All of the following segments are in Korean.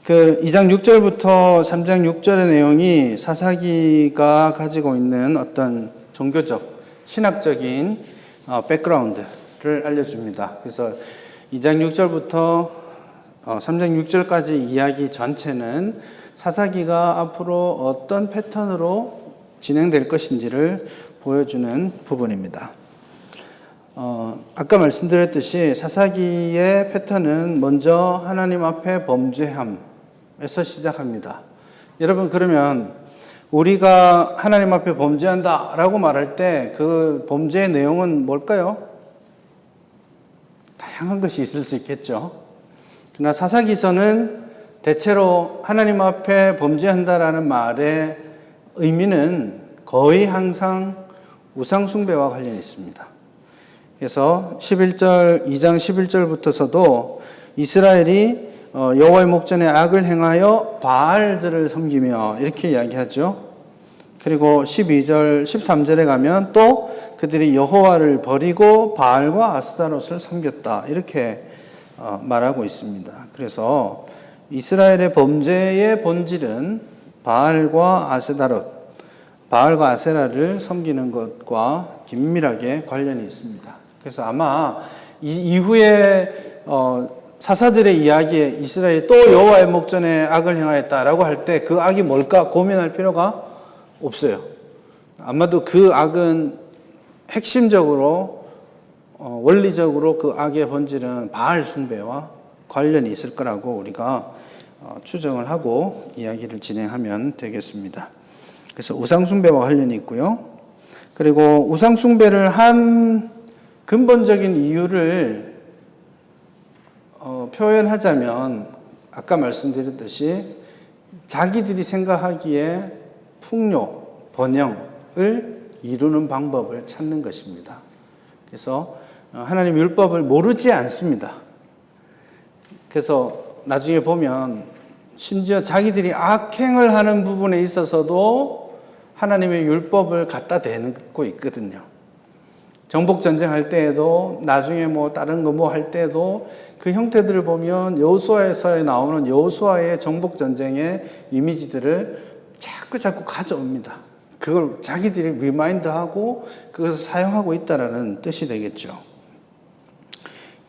그 2장 6절부터 3장 6절의 내용이 사사기가 가지고 있는 어떤 종교적, 신학적인 백그라운드를 알려줍니다. 그래서 2장 6절부터 3장 6절까지 이야기 전체는 사사기가 앞으로 어떤 패턴으로 진행될 것인지를 보여주는 부분입니다. 아까 말씀드렸듯이 사사기의 패턴은 먼저 하나님 앞에 범죄함에서 시작합니다. 여러분, 그러면 우리가 하나님 앞에 범죄한다 라고 말할 때 그 범죄의 내용은 뭘까요? 다양한 것이 있을 수 있겠죠. 그러나 사사기서는 대체로 하나님 앞에 범죄한다라는 말의 의미는 거의 항상 우상숭배와 관련이 있습니다. 그래서 2장 11절부터서도 이스라엘이 여호와의 목전에 악을 행하여 바알들을 섬기며 이렇게 이야기하죠. 그리고 13절에 가면 또 그들이 여호와를 버리고 바알과 아스타롯을 섬겼다 이렇게 말하고 있습니다. 그래서 이스라엘의 범죄의 본질은 바알과 아세라를 섬기는 것과 긴밀하게 관련이 있습니다. 그래서 아마 이후에 사사들의 이야기에 이스라엘이 또 여호와의 목전에 악을 행하였다라고 할 때 그 악이 뭘까 고민할 필요가 없어요. 아마도 그 악은 핵심적으로 원리적으로 그 악의 본질은 바알 숭배와 관련이 있을 거라고 우리가 추정을 하고 이야기를 진행하면 되겠습니다. 그래서 우상숭배와 관련이 있고요. 그리고 우상숭배를 한 근본적인 이유를 표현하자면 아까 말씀드렸듯이 자기들이 생각하기에 풍요, 번영을 이루는 방법을 찾는 것입니다. 그래서 하나님 율법을 모르지 않습니다. 그래서 나중에 보면 심지어 자기들이 악행을 하는 부분에 있어서도 하나님의 율법을 갖다 대고 있거든요. 정복전쟁 할 때에도 나중에 다른 거 할 때도 그 형태들을 보면 여호수아에서 나오는 여호수아의 정복전쟁의 이미지들을 자꾸 가져옵니다. 그걸 자기들이 리마인드하고 그것을 사용하고 있다는 뜻이 되겠죠.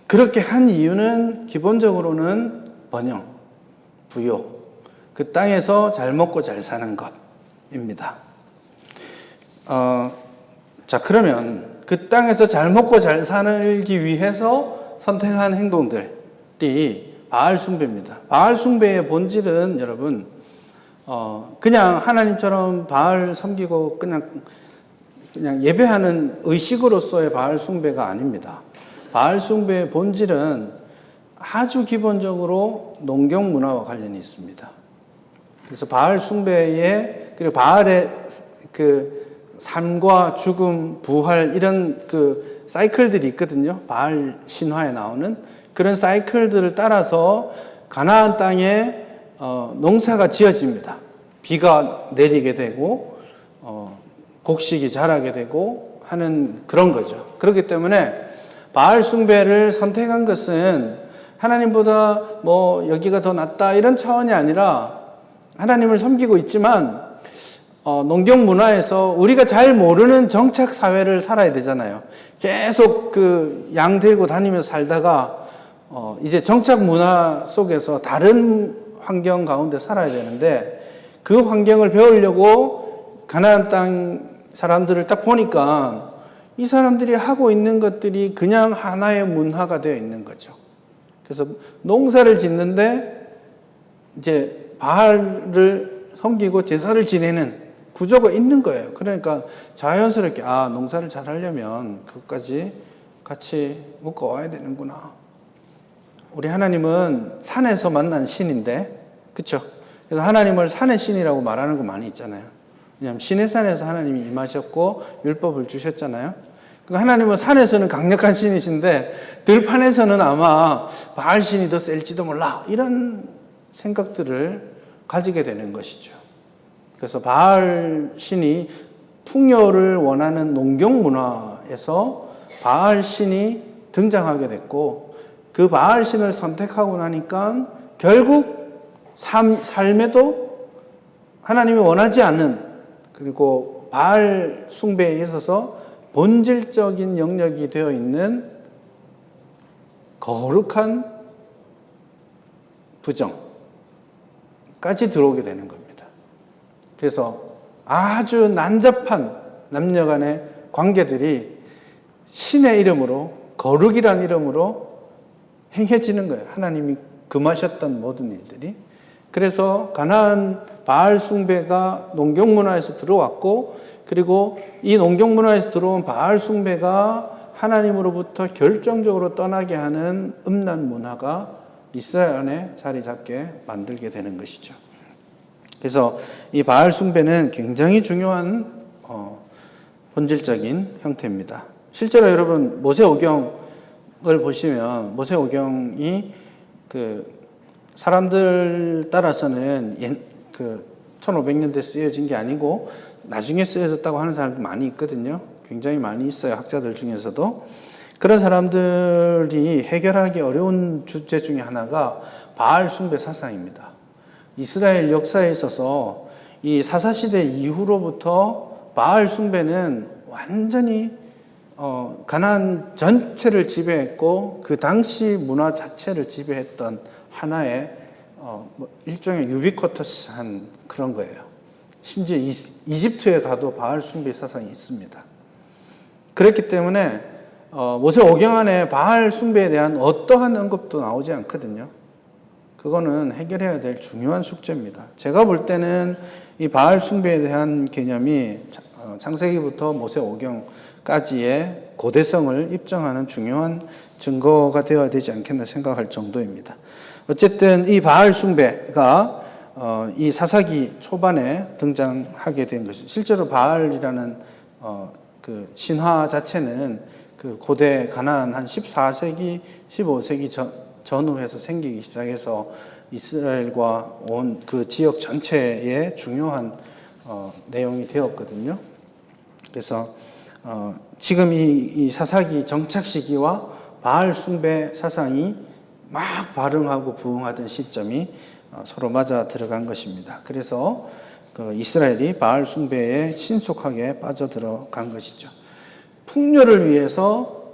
그렇게 한 이유는 기본적으로는 번영, 부요, 그 땅에서 잘 먹고 잘 사는 것입니다. 그러면 그 땅에서 잘 먹고 잘 살기 위해서 선택한 행동들이 바알 숭배입니다. 바알 숭배의 본질은 여러분 그냥 하나님처럼 바알 섬기고 그냥 예배하는 의식으로서의 바알 숭배가 아닙니다. 바알 숭배의 본질은 아주 기본적으로 농경 문화와 관련이 있습니다. 그래서 바알 숭배에 그리고 바알의 그 삶과 죽음, 부활 이런 그 사이클들이 있거든요. 바알 신화에 나오는 그런 사이클들을 따라서 가나안 땅에 농사가 지어집니다. 비가 내리게 되고 곡식이 자라게 되고 하는 그런 거죠. 그렇기 때문에 바알 숭배를 선택한 것은 하나님보다 여기가 더 낫다 이런 차원이 아니라 하나님을 섬기고 있지만 농경 문화에서 우리가 잘 모르는 정착 사회를 살아야 되잖아요. 계속 그 양 들고 다니면서 살다가 이제 정착 문화 속에서 다른 환경 가운데 살아야 되는데 그 환경을 배우려고 가나안 땅 사람들을 딱 보니까 이 사람들이 하고 있는 것들이 그냥 하나의 문화가 되어 있는 거죠. 그래서 농사를 짓는데 이제 바알을 섬기고 제사를 지내는 구조가 있는 거예요. 그러니까 자연스럽게 농사를 잘 하려면 그것까지 같이 묶어와야 되는구나. 우리 하나님은 산에서 만난 신인데, 그렇죠? 그래서 하나님을 산의 신이라고 말하는 거 많이 있잖아요. 왜냐하면 시내산에서 하나님이 임하셨고 율법을 주셨잖아요. 그러니까 하나님은 산에서는 강력한 신이신데 들판에서는 아마 바알 신이 더 셀지도 몰라 이런 생각들을 가지게 되는 것이죠. 그래서 바알 신이 풍요를 원하는 농경 문화에서 바알 신이 등장하게 됐고 그 바알 신을 선택하고 나니까 결국 삶에도 하나님이 원하지 않는, 그리고 바알 숭배에 있어서 본질적인 영역이 되어 있는 거룩한 부정까지 들어오게 되는 겁니다. 그래서 아주 난잡한 남녀 간의 관계들이 신의 이름으로, 거룩이라는 이름으로 행해지는 거예요. 하나님이 금하셨던 모든 일들이. 그래서 가나안 바알 숭배가 농경 문화에서 들어왔고, 그리고 이 농경 문화에서 들어온 바알 숭배가 하나님으로부터 결정적으로 떠나게 하는 음란 문화가 이스라엘 안에 자리 잡게 만들게 되는 것이죠. 그래서 이 바알 숭배는 굉장히 중요한 본질적인 형태입니다. 실제로 여러분 모세오경을 보시면 모세오경이 사람들 따라서는 1500년대 쓰여진 게 아니고 나중에 쓰여졌다고 하는 사람도 많이 있거든요. 굉장히 많이 있어요. 학자들 중에서도. 그런 사람들이 해결하기 어려운 주제 중에 하나가 바알 숭배 사상입니다. 이스라엘 역사에 있어서 이 사사시대 이후로부터 바알 숭배는 완전히 가나안 전체를 지배했고 그 당시 문화 자체를 지배했던 하나의 일종의 유비쿼터스한 그런 거예요. 심지어 이집트에 가도 바알 숭배 사상이 있습니다. 그렇기 때문에 모세오경 안에 바알 숭배에 대한 어떠한 언급도 나오지 않거든요. 그거는 해결해야 될 중요한 숙제입니다. 제가 볼 때는 이 바알 숭배에 대한 개념이 창세기부터 모세오경까지의 고대성을 입증하는 중요한 증거가 되어야 되지 않겠나 생각할 정도입니다. 어쨌든 이 바알 숭배가 이 사사기 초반에 등장하게 된 것이죠. 실제로 바알이라는 그 신화 자체는 그 고대 가나안 한 14세기, 15세기 전후에서 생기기 시작해서 이스라엘과 온 그 지역 전체에 중요한 내용이 되었거든요. 그래서 지금 이 사사기 정착 시기와 바알 숭배 사상이 막 발흥하고 부흥하던 시점이 서로 맞아 들어간 것입니다. 그래서 그 이스라엘이 바알 숭배에 신속하게 빠져들어간 것이죠. 풍요를 위해서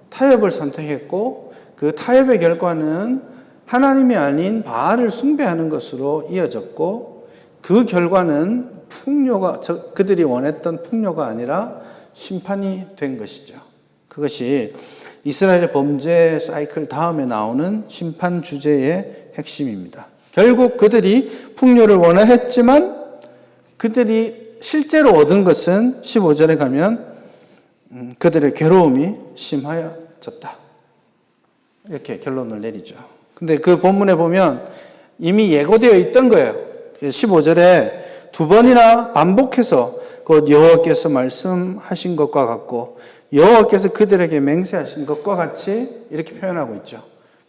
타협을 선택했고 그 타협의 결과는 하나님이 아닌 바알을 숭배하는 것으로 이어졌고 그 결과는 풍요가 그들이 원했던 풍요가 아니라 심판이 된 것이죠. 그것이 이스라엘의 범죄 사이클 다음에 나오는 심판 주제의 핵심입니다. 결국 그들이 풍요를 원했지만 그들이 실제로 얻은 것은 15절에 가면 그들의 괴로움이 심하여졌다. 이렇게 결론을 내리죠. 근데 그 본문에 보면 이미 예고되어 있던 거예요. 15절에 두 번이나 반복해서 곧 여호와께서 말씀하신 것과 같고 여호와께서 그들에게 맹세하신 것과 같이 이렇게 표현하고 있죠.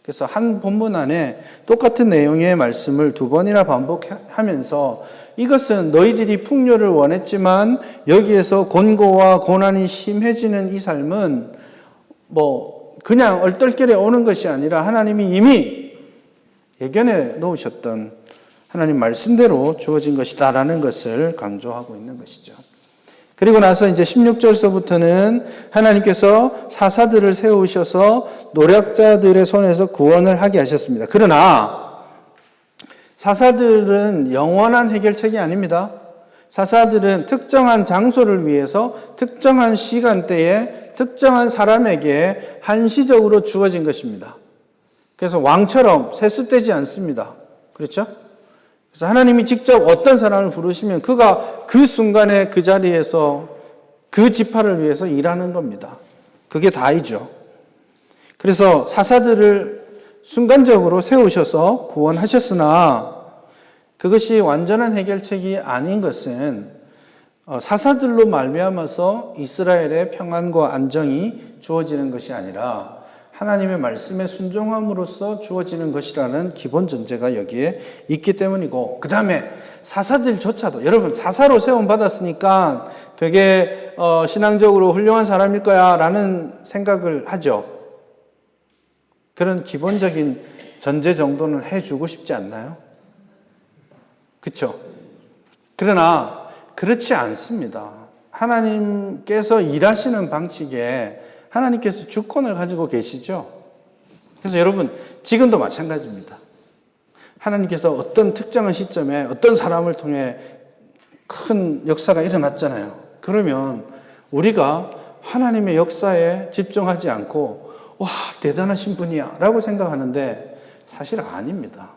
그래서 한 본문 안에 똑같은 내용의 말씀을 두 번이나 반복하면서 이것은 너희들이 풍요를 원했지만 여기에서 곤고와 고난이 심해지는 이 삶은 그냥 얼떨결에 오는 것이 아니라 하나님이 이미 예견해 놓으셨던 하나님 말씀대로 주어진 것이다라는 것을 강조하고 있는 것이죠. 그리고 나서 이제 16절서부터는 하나님께서 사사들을 세우셔서 노략자들의 손에서 구원을 하게 하셨습니다. 그러나 사사들은 영원한 해결책이 아닙니다. 사사들은 특정한 장소를 위해서 특정한 시간대에 특정한 사람에게 한시적으로 주어진 것입니다. 그래서 왕처럼 세습되지 않습니다. 그렇죠? 그래서 하나님이 직접 어떤 사람을 부르시면 그가 그 순간에 그 자리에서 그 지파를 위해서 일하는 겁니다. 그게 다이죠. 그래서 사사들을 순간적으로 세우셔서 구원하셨으나 그것이 완전한 해결책이 아닌 것은 사사들로 말미암아서 이스라엘의 평안과 안정이 주어지는 것이 아니라 하나님의 말씀에 순종함으로써 주어지는 것이라는 기본 전제가 여기에 있기 때문이고, 그 다음에 사사들조차도 여러분 사사로 세움 받았으니까 되게 신앙적으로 훌륭한 사람일 거야 라는 생각을 하죠. 그런 기본적인 전제 정도는 해주고 싶지 않나요? 그렇죠? 그러나 그렇지 않습니다. 하나님께서 일하시는 방식에 하나님께서 주권을 가지고 계시죠. 그래서 여러분 지금도 마찬가지입니다. 하나님께서 어떤 특정한 시점에 어떤 사람을 통해 큰 역사가 일어났잖아요. 그러면 우리가 하나님의 역사에 집중하지 않고 와 대단하신 분이야 라고 생각하는데 사실 아닙니다.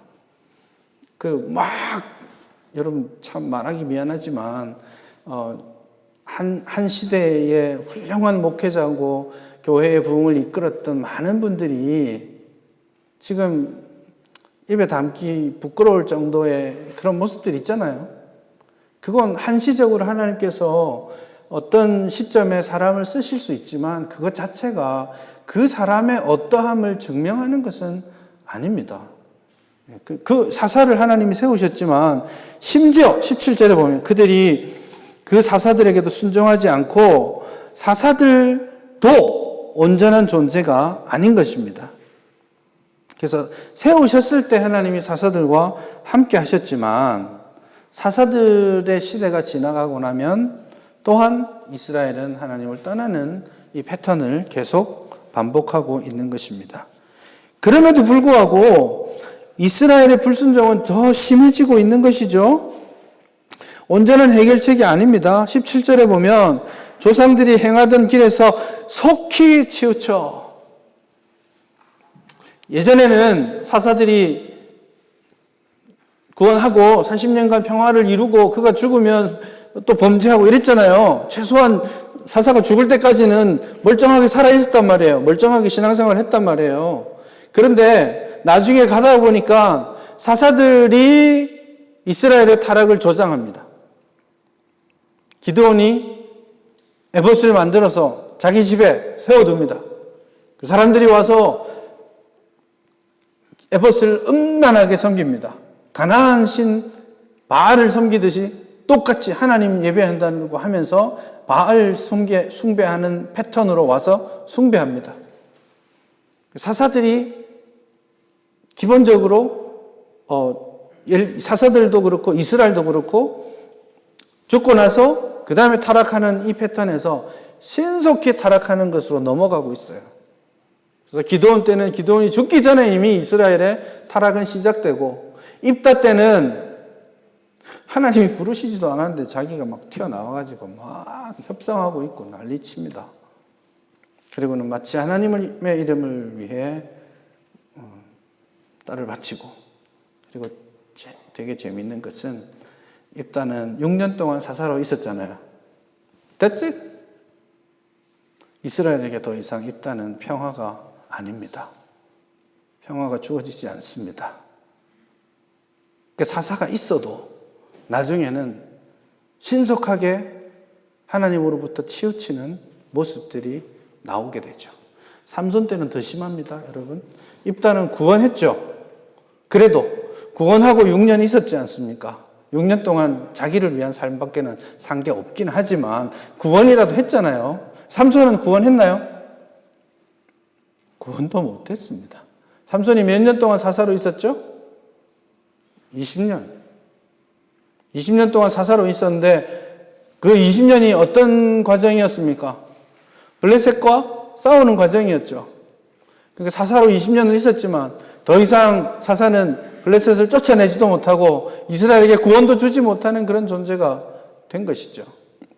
여러분 참 말하기 미안하지만 한 시대의 훌륭한 목회자고 교회의 부흥을 이끌었던 많은 분들이 지금 입에 담기 부끄러울 정도의 그런 모습들이 있잖아요. 그건 한시적으로 하나님께서 어떤 시점에 사람을 쓰실 수 있지만 그것 자체가 그 사람의 어떠함을 증명하는 것은 아닙니다. 그 사사를 하나님이 세우셨지만 심지어 17절에 보면 그들이 그 사사들에게도 순종하지 않고 사사들도 온전한 존재가 아닌 것입니다. 그래서 세우셨을 때 하나님이 사사들과 함께 하셨지만 사사들의 시대가 지나가고 나면 또한 이스라엘은 하나님을 떠나는 이 패턴을 계속 반복하고 있는 것입니다. 그럼에도 불구하고 이스라엘의 불순종은 더 심해지고 있는 것이죠. 온전한 해결책이 아닙니다. 17절에 보면 조상들이 행하던 길에서 속히 치우쳐. 예전에는 사사들이 구원하고 40년간 평화를 이루고 그가 죽으면 또 범죄하고 이랬잖아요. 최소한 사사가 죽을 때까지는 멀쩡하게 살아있었단 말이에요. 멀쩡하게 신앙생활을 했단 말이에요. 그런데 나중에 가다 보니까 사사들이 이스라엘의 타락을 조장합니다. 기드온이 에봇을 만들어서 자기 집에 세워둡니다. 그 사람들이 와서 에봇을 음란하게 섬깁니다. 가나안 신 바알을 섬기듯이 똑같이 하나님 예배한다고 하면서 바알 숭배하는 패턴으로 와서 숭배합니다. 사사들이 기본적으로 사사들도 그렇고 이스라엘도 그렇고 죽고 나서 그 다음에 타락하는 이 패턴에서 신속히 타락하는 것으로 넘어가고 있어요. 그래서 기드온 때는 기드온이 죽기 전에 이미 이스라엘의 타락은 시작되고 입다 때는 하나님이 부르시지도 않았는데 자기가 막 튀어나와가지고 막 협상하고 있고 난리칩니다. 그리고는 마치 하나님의 이름을 위해 딸을 바치고, 그리고 되게 재미있는 것은 입다는 6년 동안 사사로 있었잖아요. That's it. 이스라엘에게 더 이상 입다는 평화가 아닙니다. 평화가 주어지지 않습니다. 사사가 있어도 나중에는 신속하게 하나님으로부터 치우치는 모습들이 나오게 되죠. 삼손 때는 더 심합니다, 여러분. 입다는 구원했죠. 그래도 구원하고 6년 있었지 않습니까? 6년 동안 자기를 위한 삶밖에는 산 게 없긴 하지만 구원이라도 했잖아요. 삼손은 구원했나요? 구원도 못했습니다. 삼손이 몇 년 동안 사사로 있었죠? 20년. 20년 동안 사사로 있었는데 그 20년이 어떤 과정이었습니까? 블레셋과 싸우는 과정이었죠. 그러니까 사사로 20년을 있었지만 더 이상 사사는 블레셋을 쫓아내지도 못하고 이스라엘에게 구원도 주지 못하는 그런 존재가 된 것이죠.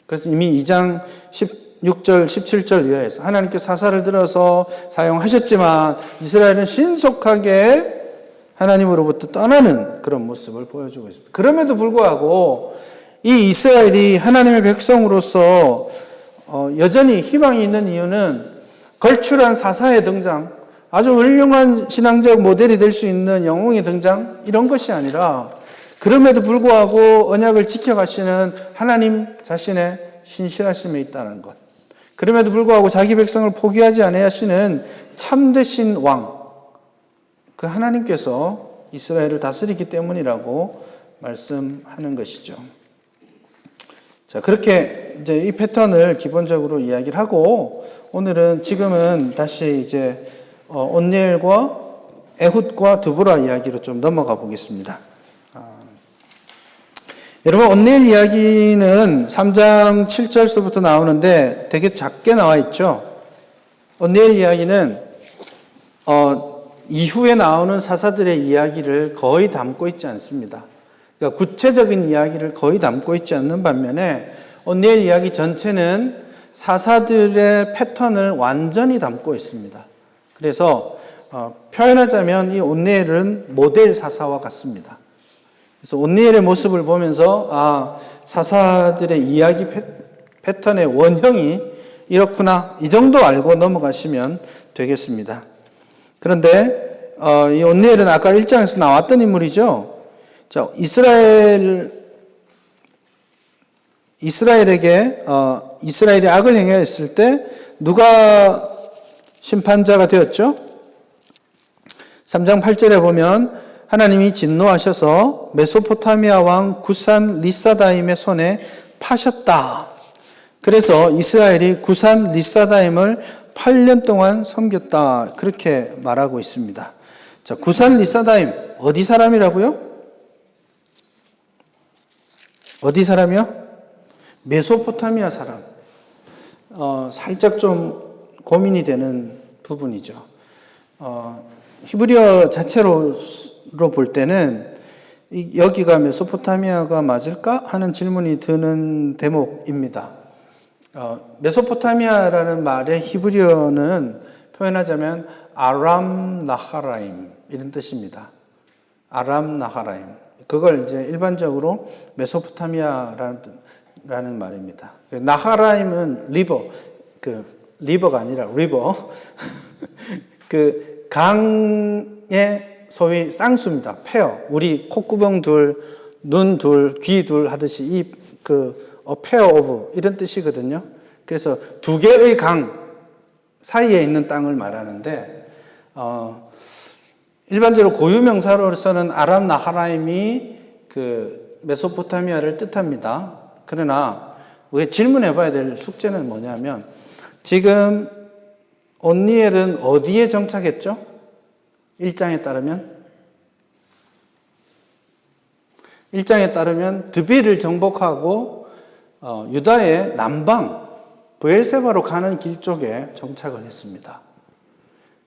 그래서 이미 2장 16절, 17절 이하에서 하나님께서 사사를 들어서 사용하셨지만 이스라엘은 신속하게 하나님으로부터 떠나는 그런 모습을 보여주고 있습니다. 그럼에도 불구하고 이 이스라엘이 하나님의 백성으로서 여전히 희망이 있는 이유는 걸출한 사사의 등장, 아주 훌륭한 신앙적 모델이 될 수 있는 영웅의 등장, 이런 것이 아니라 그럼에도 불구하고 언약을 지켜가시는 하나님 자신의 신실하심에 있다는 것, 그럼에도 불구하고 자기 백성을 포기하지 아니하시는 참되신 왕, 그 하나님께서 이스라엘을 다스리기 때문이라고 말씀하는 것이죠. 자, 그렇게 이제 이 패턴을 기본적으로 이야기를 하고 지금은 다시 이제 온니엘과 에훗과 드보라 이야기로 좀 넘어가 보겠습니다. 여러분, 온니엘 이야기는 3장 7절서부터 나오는데 되게 작게 나와 있죠. 온니엘 이야기는 이후에 나오는 사사들의 이야기를 거의 담고 있지 않습니다. 그러니까 구체적인 이야기를 거의 담고 있지 않는 반면에 온니엘 이야기 전체는 사사들의 패턴을 완전히 담고 있습니다. 그래서 표현하자면 이 온니엘은 모델 사사와 같습니다. 그래서 온니엘의 모습을 보면서 사사들의 이야기 패턴의 원형이 이렇구나, 이 정도 알고 넘어가시면 되겠습니다. 그런데 이 온니엘은 아까 1장에서 나왔던 인물이죠. 자, 이스라엘이 악을 행했을 때 누가 심판자가 되었죠? 3장 8절에 보면 하나님이 진노하셔서 메소포타미아 왕 구산 리사다임의 손에 파셨다. 그래서 이스라엘이 구산 리사다임을 8년 동안 섬겼다. 그렇게 말하고 있습니다. 자, 구산 리사다임 어디 사람이라고요? 어디 사람이요? 메소포타미아 사람. 살짝 좀 고민이 되는 부분이죠. 히브리어 자체로 볼 때는 여기가 메소포타미아가 맞을까 하는 질문이 드는 대목입니다. 메소포타미아라는 말의 히브리어는 표현하자면 아람 나하라임 이런 뜻입니다. 아람 나하라임. 그걸 이제 일반적으로 메소포타미아라는 말입니다. 나하라임은 리버가 아니라 리버. 강의 소위 쌍수입니다. 페어. 우리 콧구멍 둘, 눈 둘, 귀 둘 하듯이 페어 오브 이런 뜻이거든요. 그래서 두 개의 강 사이에 있는 땅을 말하는데 일반적으로 고유명사로서는 아람 나하라임이 메소포타미아를 뜻합니다. 그러나 우리가 질문해 봐야 될 숙제는 뭐냐면 지금 온니엘은 어디에 정착했죠? 1장에 따르면 드빌을 정복하고 유다의 남방 브엘세바로 가는 길 쪽에 정착을 했습니다.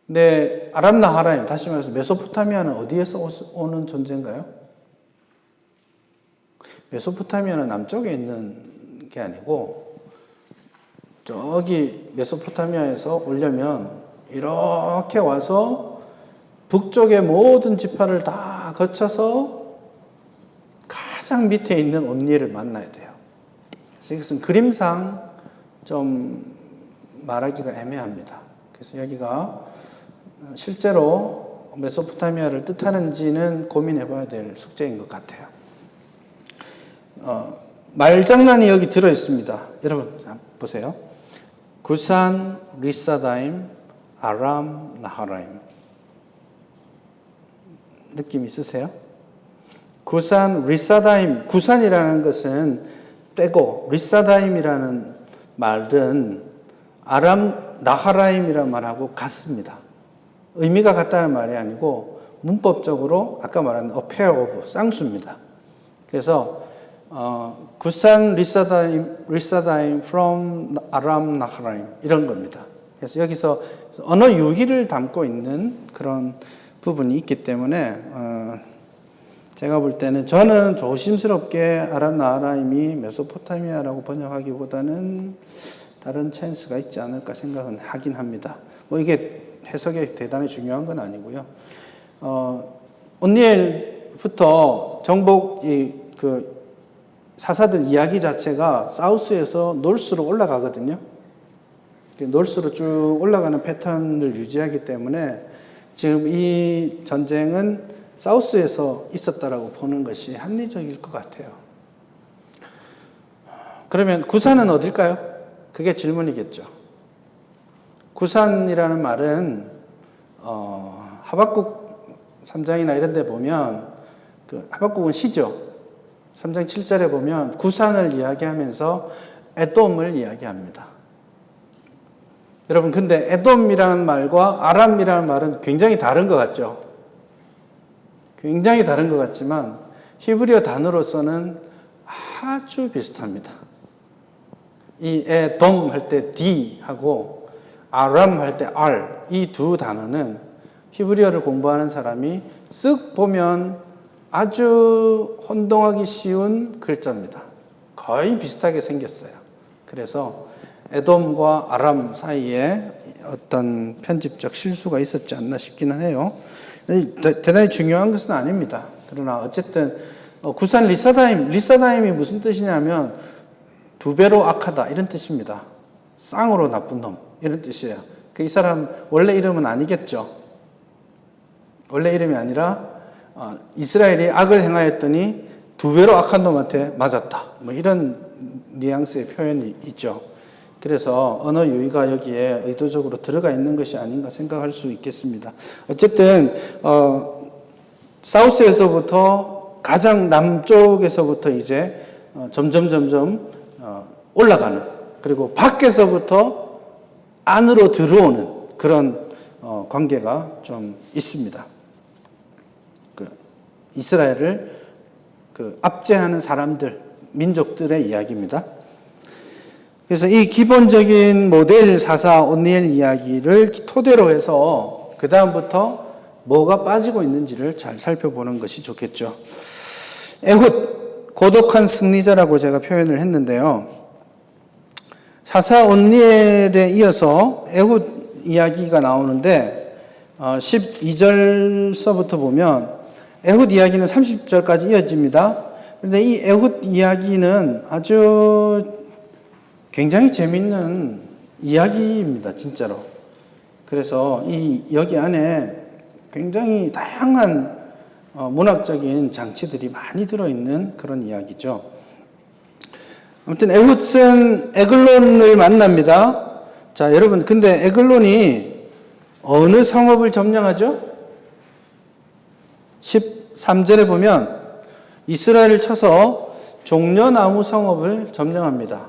근데 아람 나하라임, 다시 말해서 메소포타미아는 어디에서 오는 존재인가요? 메소포타미아는 남쪽에 있는 게 아니고 저기 메소포타미아에서 오려면 이렇게 와서 북쪽의 모든 지파를 다 거쳐서 가장 밑에 있는 온니엘을 만나야 돼요. 그래서 이것은 그림상 좀 말하기가 애매합니다. 그래서 여기가 실제로 메소포타미아를 뜻하는지는 고민해 봐야 될 숙제인 것 같아요. 말장난이 여기 들어 있습니다. 여러분 보세요. 구산, 리사다임, 아람, 나하라임. 느낌 있으세요? 구산, 리사다임. 구산이라는 것은 떼고 리사다임이라는 말은 아람, 나하라임이라는 말하고 같습니다. 의미가 같다는 말이 아니고 문법적으로 아까 말한 a pair of 쌍수입니다. 그래서 구산 리사다임 from 아람 나하라임 이런 겁니다. 그래서 여기서 언어 유희를 담고 있는 그런 부분이 있기 때문에 제가 볼 때는 저는 조심스럽게 아람 나하라임이 메소포타미아라고 번역하기보다는 다른 찬스가 있지 않을까 생각은 하긴 합니다. 뭐 이게 해석이 대단히 중요한 건 아니고요. 온니엘부터 정복 사사들 이야기 자체가 사우스에서 노스로 올라가거든요. 노스로 쭉 올라가는 패턴을 유지하기 때문에 지금 이 전쟁은 사우스에서 있었다라고 보는 것이 합리적일 것 같아요. 그러면 구산은 어딜까요? 그게 질문이겠죠. 구산이라는 말은 하박국 3장이나 이런 데 보면 하박국은 시죠. 3장 7절에 보면 구산을 이야기하면서 에돔을 이야기합니다. 여러분 근데 에돔이라는 말과 아람이라는 말은 굉장히 다른 것 같죠? 굉장히 다른 것 같지만 히브리어 단어로서는 아주 비슷합니다. 이 에돔 할 때 D하고 아람 할 때 R, 이 두 단어는 히브리어를 공부하는 사람이 쓱 보면 아주 혼동하기 쉬운 글자입니다. 거의 비슷하게 생겼어요. 그래서 에돔과 아람 사이에 어떤 편집적 실수가 있었지 않나 싶기는 해요. 대단히 중요한 것은 아닙니다. 그러나 어쨌든 구산 리사다임이 무슨 뜻이냐면 두 배로 악하다 이런 뜻입니다. 쌍으로 나쁜 놈 이런 뜻이에요. 이 사람 원래 이름은 아니겠죠. 원래 이름이 아니라 이스라엘이 악을 행하였더니 두 배로 악한 놈한테 맞았다. 뭐 이런 뉘앙스의 표현이 있죠. 그래서 언어 유희가 여기에 의도적으로 들어가 있는 것이 아닌가 생각할 수 있겠습니다. 어쨌든 사우스에서부터 가장 남쪽에서부터 이제 점점 올라가는, 그리고 밖에서부터 안으로 들어오는 그런 관계가 좀 있습니다. 이스라엘을 압제하는 사람들, 민족들의 이야기입니다. 그래서 이 기본적인 모델 사사 온니엘 이야기를 토대로 해서 그 다음부터 뭐가 빠지고 있는지를 잘 살펴보는 것이 좋겠죠. 에훗, 고독한 승리자라고 제가 표현을 했는데요. 사사 온니엘에 이어서 에훗 이야기가 나오는데 12절서부터 보면 에훗 이야기는 30절까지 이어집니다. 그런데 이 에훗 이야기는 아주 굉장히 재밌는 이야기입니다, 진짜로. 그래서 여기 안에 굉장히 다양한 문학적인 장치들이 많이 들어있는 그런 이야기죠. 아무튼 에훗은 에글론을 만납니다. 자, 여러분, 근데 에글론이 어느 성읍을 점령하죠? 13절에 보면 이스라엘을 쳐서 종려나무 성읍을 점령합니다.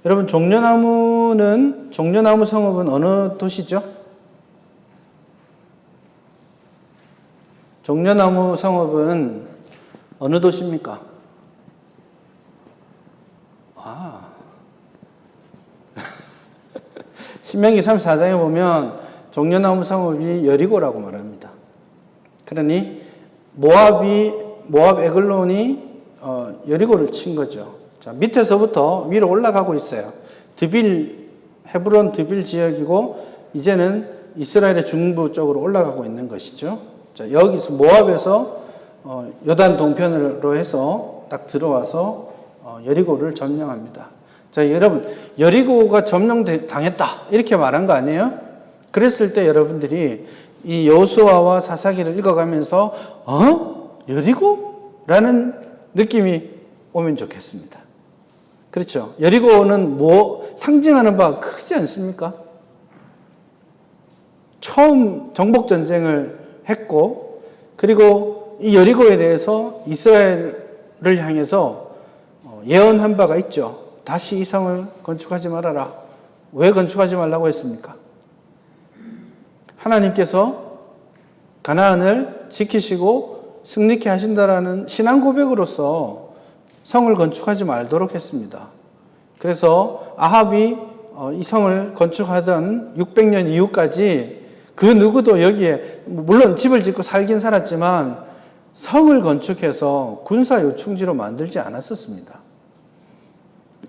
여러분, 종려나무 성읍은 어느 도시죠? 종려나무 성읍은 어느 도시입니까? 신명기 34장에 보면 종려나무 성읍이 여리고라고 말합니다. 그러니 모압 에글론이 여리고를 친 거죠. 자, 밑에서부터 위로 올라가고 있어요. 헤브론 드빌 지역이고 이제는 이스라엘의 중부 쪽으로 올라가고 있는 것이죠. 자, 여기서 모압에서 요단 동편으로 해서 딱 들어와서 여리고를 점령합니다. 자, 여러분, 여리고가 점령당했다 이렇게 말한 거 아니에요? 그랬을 때 여러분들이 이 여호수아와 사사기를 읽어가면서 여리고? 라는 느낌이 오면 좋겠습니다. 그렇죠? 여리고는 상징하는 바가 크지 않습니까? 처음 정복전쟁을 했고, 그리고 이 여리고에 대해서 이스라엘을 향해서 예언한 바가 있죠. 다시 이 성을 건축하지 말아라. 왜 건축하지 말라고 했습니까? 하나님께서 가나안을 지키시고 승리케 하신다라는 신앙 고백으로서 성을 건축하지 말도록 했습니다. 그래서 아합이 이 성을 건축하던 600년 이후까지 그 누구도 여기에, 물론 집을 짓고 살긴 살았지만 성을 건축해서 군사 요충지로 만들지 않았었습니다.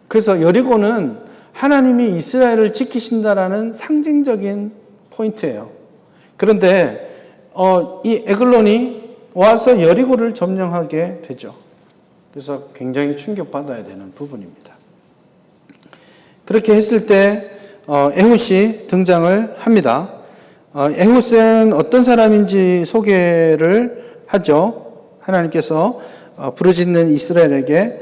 그래서 여리고는 하나님이 이스라엘을 지키신다라는 상징적인 포인트예요. 그런데 이 에글론이 와서 여리고를 점령하게 되죠. 그래서 굉장히 충격받아야 되는 부분입니다. 그렇게 했을 때 에훗이 등장을 합니다. 에훗은 어떤 사람인지 소개를 하죠. 하나님께서 부르짖는 이스라엘에게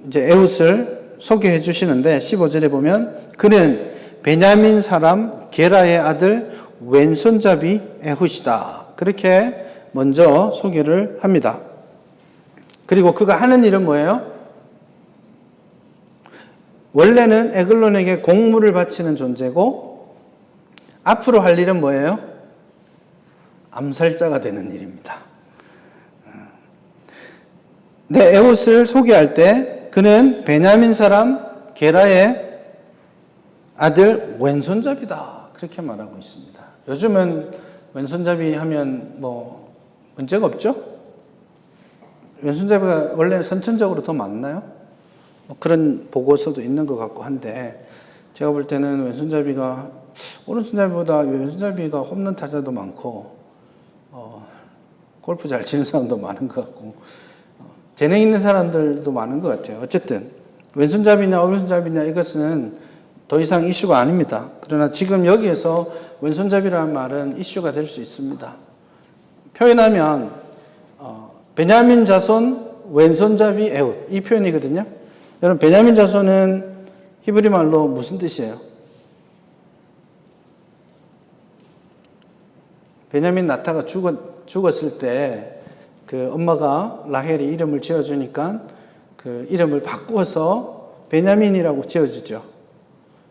이제 에훗을 소개해 주시는데 15절에 보면 그는 베냐민 사람 게라의 아들 왼손잡이 에훗이다. 그렇게 먼저 소개를 합니다. 그리고 그가 하는 일은 뭐예요? 원래는 에글론에게 공물을 바치는 존재고 앞으로 할 일은 뭐예요? 암살자가 되는 일입니다. 에훗을 소개할 때 그는 베냐민 사람 게라의 아들 왼손잡이다. 그렇게 말하고 있습니다. 요즘은 왼손잡이 하면 뭐 문제가 없죠? 왼손잡이가 원래 선천적으로 더 많나요? 뭐 그런 보고서도 있는 것 같고 한데, 제가 볼 때는 왼손잡이가 오른손잡이보다 왼손잡이가 홈런 타자도 많고 골프 잘 치는 사람도 많은 것 같고 재능 있는 사람들도 많은 것 같아요. 어쨌든 왼손잡이냐 오른손잡이냐 이것은 더 이상 이슈가 아닙니다. 그러나 지금 여기에서 왼손잡이라는 말은 이슈가 될 수 있습니다. 표현하면 베냐민 자손 왼손잡이 에훗, 이 표현이거든요. 여러분, 베냐민 자손은 히브리 말로 무슨 뜻이에요? 베냐민 나타가 죽었을 때 그 엄마가 라헬이 이름을 지어주니까 그 이름을 바꾸어서 베냐민이라고 지어주죠.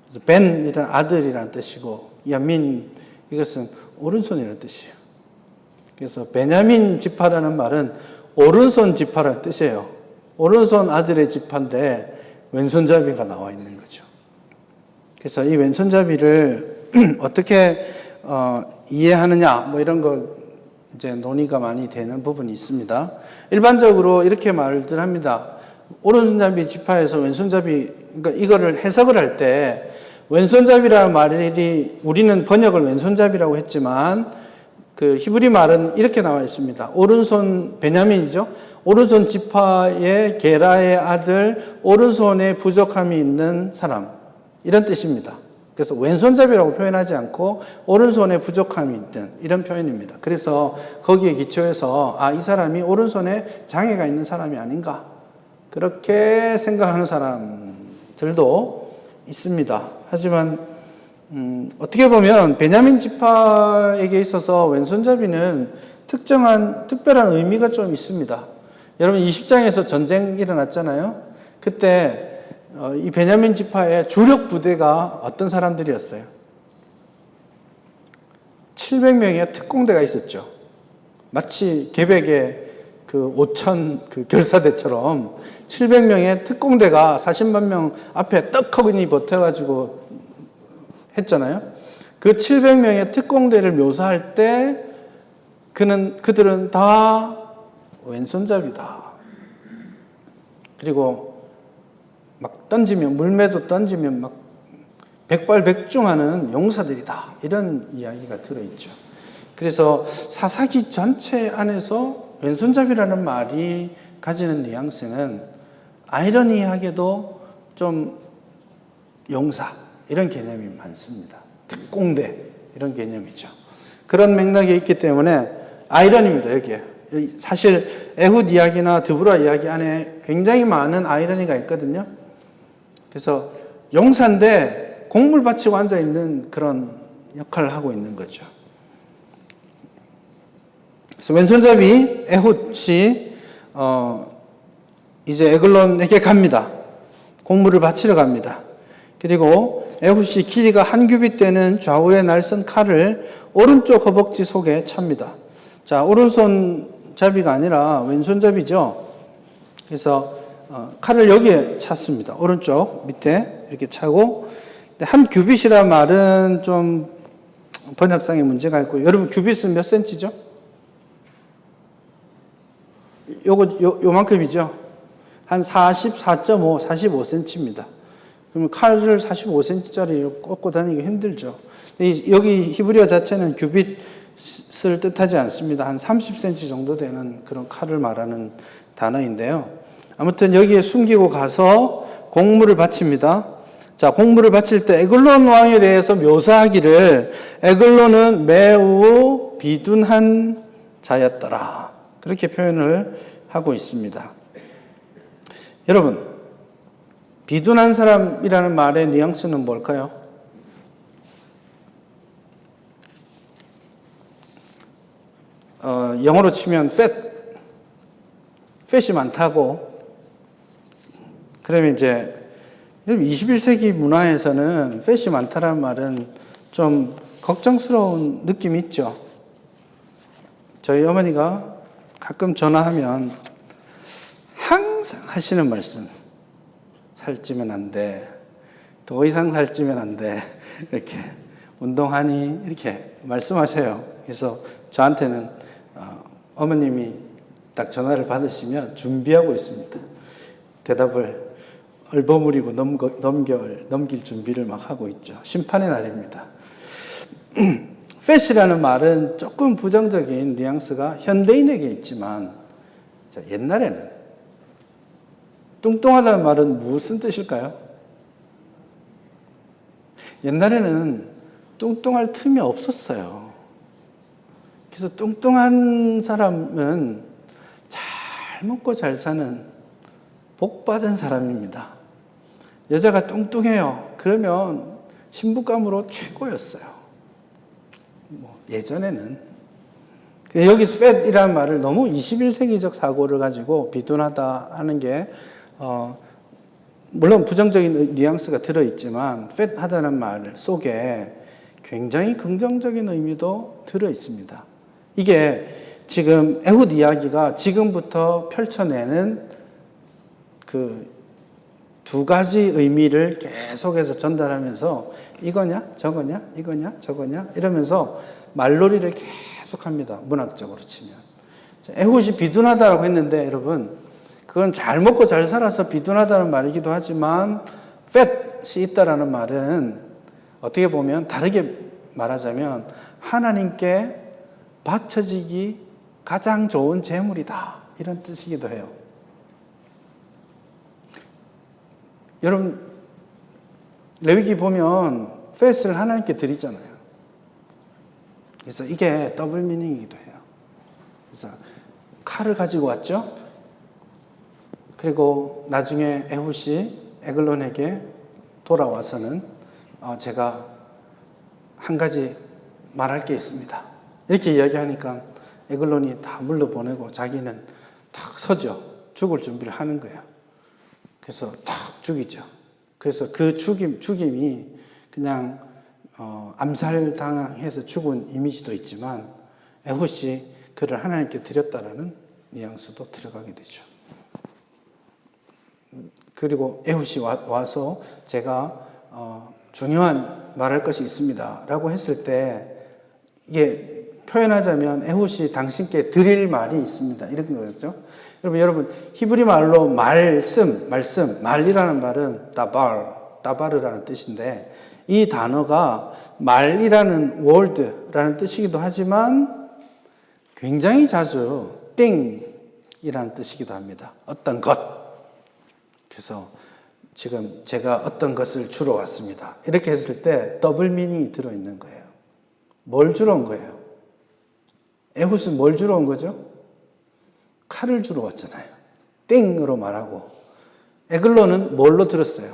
그래서 벤이란 아들이라는 뜻이고 야민, 이것은 오른손이라는 뜻이에요. 그래서 베냐민 지파라는 말은 오른손 지파라는 뜻이에요. 오른손 아들의 지파인데 왼손잡이가 나와 있는 거죠. 그래서 이 왼손잡이를 어떻게 이해하느냐, 뭐 이런 거 이제 논의가 많이 되는 부분이 있습니다. 일반적으로 이렇게 말들 합니다. 오른손잡이 지파에서 왼손잡이, 그러니까 이거를 해석을 할 때 왼손잡이라는 말이 우리는 번역을 왼손잡이라고 했지만 그 히브리 말은 이렇게 나와 있습니다. 오른손 베냐민이죠. 오른손 지파의 게라의 아들, 오른손에 부족함이 있는 사람, 이런 뜻입니다. 그래서 왼손잡이라고 표현하지 않고 오른손에 부족함이 있는 이런 표현입니다. 그래서 거기에 기초해서 이 사람이 오른손에 장애가 있는 사람이 아닌가, 그렇게 생각하는 사람들도 있습니다. 하지만 어떻게 보면 베냐민 지파에게 있어서 왼손잡이는 특별한 의미가 좀 있습니다. 여러분, 20장에서 전쟁이 일어났잖아요. 그때 이 베냐민 지파의 주력 부대가 어떤 사람들이었어요? 700명의 특공대가 있었죠. 마치 계백의 그 5천 그 결사대처럼 700명의 특공대가 40만 명 앞에 떡하니 버텨가지고 했잖아요. 그 700명의 특공대를 묘사할 때 그들은 다 왼손잡이다. 그리고 막 던지면, 물매도 던지면 막 백발백중하는 용사들이다. 이런 이야기가 들어있죠. 그래서 사사기 전체 안에서 왼손잡이라는 말이 가지는 뉘앙스는 아이러니하게도 좀 용사, 이런 개념이 많습니다. 특공대, 이런 개념이죠. 그런 맥락이 있기 때문에 아이러니입니다, 여기에. 사실 에훗 이야기나 드보라 이야기 안에 굉장히 많은 아이러니가 있거든요. 그래서 용사인데 곡물 바치고 앉아있는 그런 역할을 하고 있는 거죠. 그래서 왼손잡이 에훗이 이제 에글론에게 갑니다. 곡물을 바치러 갑니다. 그리고 에훗이 길이가 한 규빗 되는 좌우의 날선 칼을 오른쪽 허벅지 속에 찹니다. 자, 오른손잡이가 아니라 왼손잡이죠. 그래서 칼을 여기에 찼습니다. 오른쪽 밑에 이렇게 차고, 한 규빗이라는 말은 좀 번역상에 문제가 있고, 여러분 규빗은 몇 센치죠? 요만큼이죠? 한 44.5, 45cm입니다. 그러면 칼을 45cm짜리 꽂고 다니기 힘들죠. 여기 히브리어 자체는 규빗을 뜻하지 않습니다. 한 30cm 정도 되는 그런 칼을 말하는 단어인데요. 아무튼 여기에 숨기고 가서 곡물을 바칩니다. 자, 곡물을 바칠 때 에글론 왕에 대해서 묘사하기를 에글론은 매우 비둔한 자였더라, 그렇게 표현을 하고 있습니다. 여러분, 비둔한 사람이라는 말의 뉘앙스는 뭘까요? 영어로 치면 팻이 많다고. 그러면 이제 21세기 문화에서는 팻이 많다라는 말은 좀 걱정스러운 느낌이 있죠. 저희 어머니가 가끔 전화하면 항상 하시는 말씀. 살찌면 안 돼. 더 이상 살찌면 안 돼. 이렇게. 운동하니? 이렇게 말씀하세요. 그래서 저한테는 어머님이 딱 전화를 받으시면 준비하고 있습니다. 대답을 얼버무리고 넘길 준비를 막 하고 있죠. 심판의 날입니다. fat이라는 말은 조금 부정적인 뉘앙스가 현대인에게 있지만 옛날에는 뚱뚱하다는 말은 무슨 뜻일까요? 옛날에는 뚱뚱할 틈이 없었어요. 그래서 뚱뚱한 사람은 잘 먹고 잘 사는 복 받은 사람입니다. 여자가 뚱뚱해요. 그러면 신부감으로 최고였어요. 예전에는. 여기서 fat이라는 말을 너무 21세기적 사고를 가지고 비둔하다 하는 게 물론 부정적인 뉘앙스가 들어있지만 fat하다는 말 속에 굉장히 긍정적인 의미도 들어있습니다. 이게 지금 에훗 이야기가 지금부터 펼쳐내는 그 두 가지 의미를 계속해서 전달하면서 이거냐 저거냐 이거냐 저거냐 이러면서 말놀이를 계속합니다. 문학적으로 치면. 에훗이 비둔하다라고 했는데 여러분 그건 잘 먹고 잘 살아서 비둔하다는 말이기도 하지만 fat이 있다라는 말은 어떻게 보면 다르게 말하자면 하나님께 바쳐지기 가장 좋은 재물이다 이런 뜻이기도 해요. 여러분 레위기 보면 fat을 하나님께 드리잖아요. 그래서 이게 더블 미닝이기도 해요. 그래서 칼을 가지고 왔죠. 그리고 나중에 에훗이 에글론에게 돌아와서는 제가 한 가지 말할 게 있습니다. 이렇게 이야기하니까 에글론이 다 물러보내고 자기는 탁 서죠. 죽을 준비를 하는 거예요. 그래서 탁 죽이죠. 그래서 그 죽임이 그냥 암살당해서 죽은 이미지도 있지만 에훗이 그를 하나님께 드렸다라는 뉘앙스도 들어가게 되죠. 그리고 에훗이 와서 제가 중요한 말할 것이 있습니다 라고 했을 때 이게 표현하자면 에훗이 당신께 드릴 말이 있습니다 이런 거죠. 여러분 히브리 말로 말씀, 말이라는 말은 다바르라는 뜻인데 이 단어가 말이라는 word라는 뜻이기도 하지만 굉장히 자주 thing이라는 뜻이기도 합니다. 어떤 것. 그래서 지금 제가 어떤 것을 주러 왔습니다. 이렇게 했을 때 더블 미닝이 들어있는 거예요. 뭘 주러 온 거예요? 에훗은 뭘 주러 온 거죠? 칼을 주러 왔잖아요. 띵으로 말하고 에글론은 뭘로 들었어요?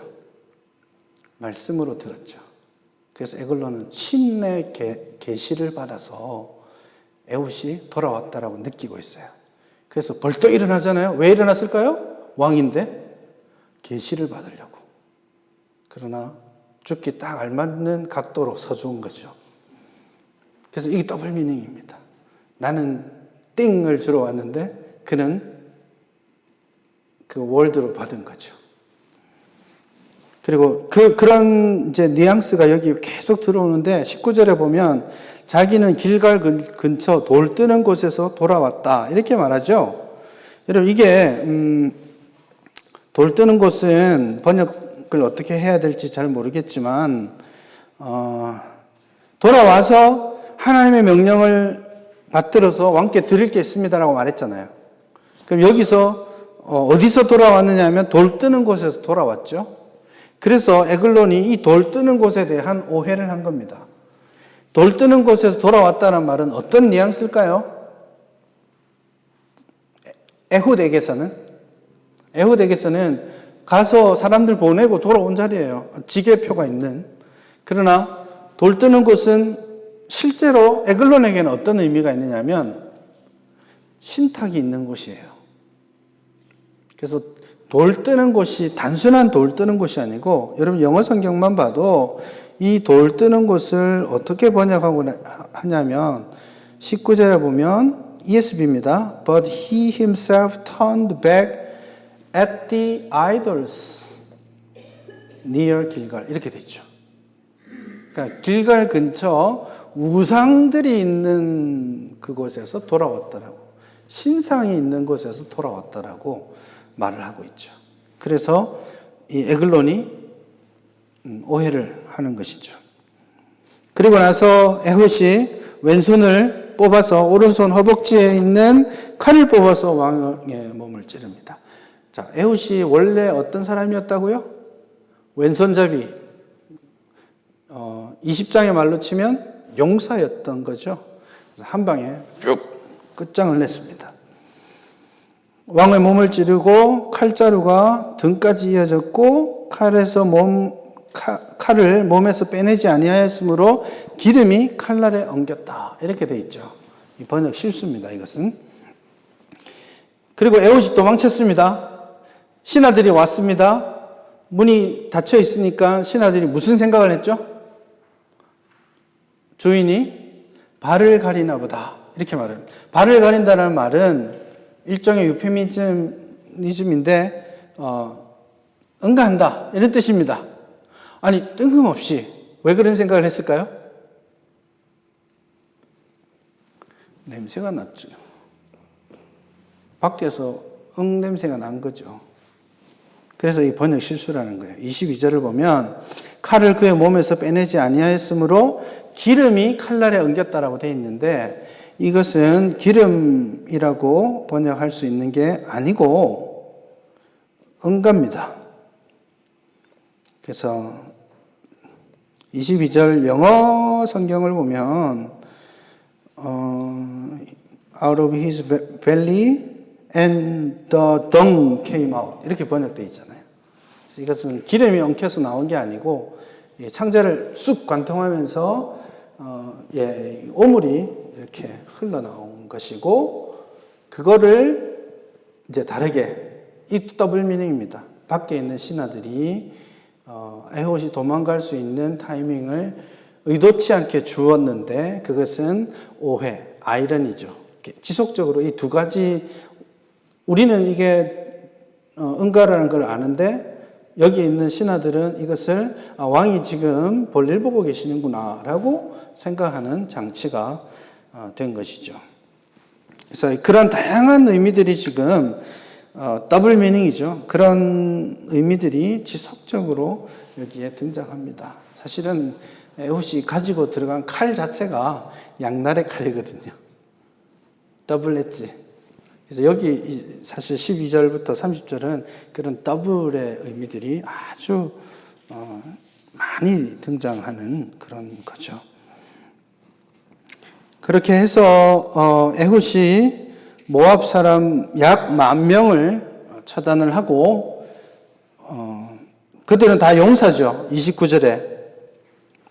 말씀으로 들었죠. 그래서 에글론은 신의 계시를 받아서 에훗이 돌아왔다라고 느끼고 있어요. 그래서 벌떡 일어나잖아요. 왜 일어났을까요? 왕인데 계시를 받으려고. 그러나 죽기 딱 알맞는 각도로 서준 거죠. 그래서 이게 더블 미닝입니다. 나는 띵을 주러 왔는데 그는 그 월드로 받은 거죠. 그리고 그런 이제 뉘앙스가 여기 계속 들어오는데 19절에 보면 자기는 길갈 근처 돌 뜨는 곳에서 돌아왔다 이렇게 말하죠. 여러분 이게 돌 뜨는 곳은 번역을 어떻게 해야 될지 잘 모르겠지만 돌아와서 하나님의 명령을 받들어서 왕께 드릴 게 있습니다라고 말했잖아요. 그럼 여기서 어디서 돌아왔느냐 하면 돌 뜨는 곳에서 돌아왔죠. 그래서 에글론이 이 돌 뜨는 곳에 대한 오해를 한 겁니다. 돌 뜨는 곳에서 돌아왔다는 말은 어떤 뉘앙스일까요? 에훗에게서는 가서 사람들 보내고 돌아온 자리예요. 지게표가 있는. 그러나 돌 뜨는 곳은 실제로 에글론에게는 어떤 의미가 있느냐면 신탁이 있는 곳이에요. 그래서 돌 뜨는 곳이 단순한 돌 뜨는 곳이 아니고 여러분 영어 성경만 봐도 이 돌 뜨는 곳을 어떻게 번역하고 하냐면 19절에 보면 ESV입니다. But he himself turned back at the idols near 길갈 이렇게 돼 있죠. 그러니까 길갈 근처 우상들이 있는 그곳에서 돌아왔다라고, 신상이 있는 곳에서 돌아왔다라고 말을 하고 있죠. 그래서 이 에글론이 오해를 하는 것이죠. 그리고 나서 에훗이 왼손을 뽑아서 오른손 허벅지에 있는 칼을 뽑아서 왕의 몸을 찌릅니다. 자, 에훗이 원래 어떤 사람이었다고요? 왼손잡이. 20장의 말로 치면 용사였던 거죠. 그래서 한 방에 쭉 끝장을 냈습니다. 왕의 몸을 찌르고 칼자루가 등까지 이어졌고 칼을 몸에서 빼내지 아니하였으므로 기름이 칼날에 엉겼다. 이렇게 돼 있죠. 이 번역 실수입니다. 이것은. 그리고 에훗이 도망쳤습니다. 신하들이 왔습니다. 문이 닫혀 있으니까 신하들이 무슨 생각을 했죠? 주인이 발을 가리나 보다. 이렇게 말합니다. 발을 가린다는 말은 일종의 유페미즘인데 응가한다 이런 뜻입니다. 아니 뜬금없이 왜 그런 생각을 했을까요? 냄새가 났죠. 밖에서 냄새가 난 거죠. 그래서 이 번역 실수라는 거예요. 22절을 보면 칼을 그의 몸에서 빼내지 아니하였으므로 기름이 칼날에 엉겼다라고 되어 있는데 이것은 기름이라고 번역할 수 있는 게 아니고 응가입니다. 그래서 22절 영어 성경을 보면 out of his belly and the dung came out 이렇게 번역되어 있잖아요. 그래서 이것은 기름이 엉켜서 나온 게 아니고 창자를 쑥 관통하면서 오물이 이렇게 흘러나온 것이고 그거를 이제 다르게 이 더블 미닝입니다. 밖에 있는 신하들이 에훗이 도망갈 수 있는 타이밍을 의도치 않게 주었는데 그것은 오해, 아이러니죠. 지속적으로 이 두 가지 우리는 이게 응가라는 걸 아는데 여기 있는 신하들은 이것을 왕이 지금 볼일 보고 계시는구나 라고 생각하는 장치가 된 것이죠. 그래서 그런 다양한 의미들이 지금 더블 미닝이죠. 그런 의미들이 지속적으로 여기에 등장합니다. 사실은 에훗이 가지고 들어간 칼 자체가 양날의 칼이거든요. 더블 엣지. 그래서 여기 사실 12절부터 30절은 그런 더블의 의미들이 아주 많이 등장하는 그런 거죠. 그렇게 해서 에훗이 모압 사람 약 10,000명을 처단을 하고 그들은 다 용사죠. 29절에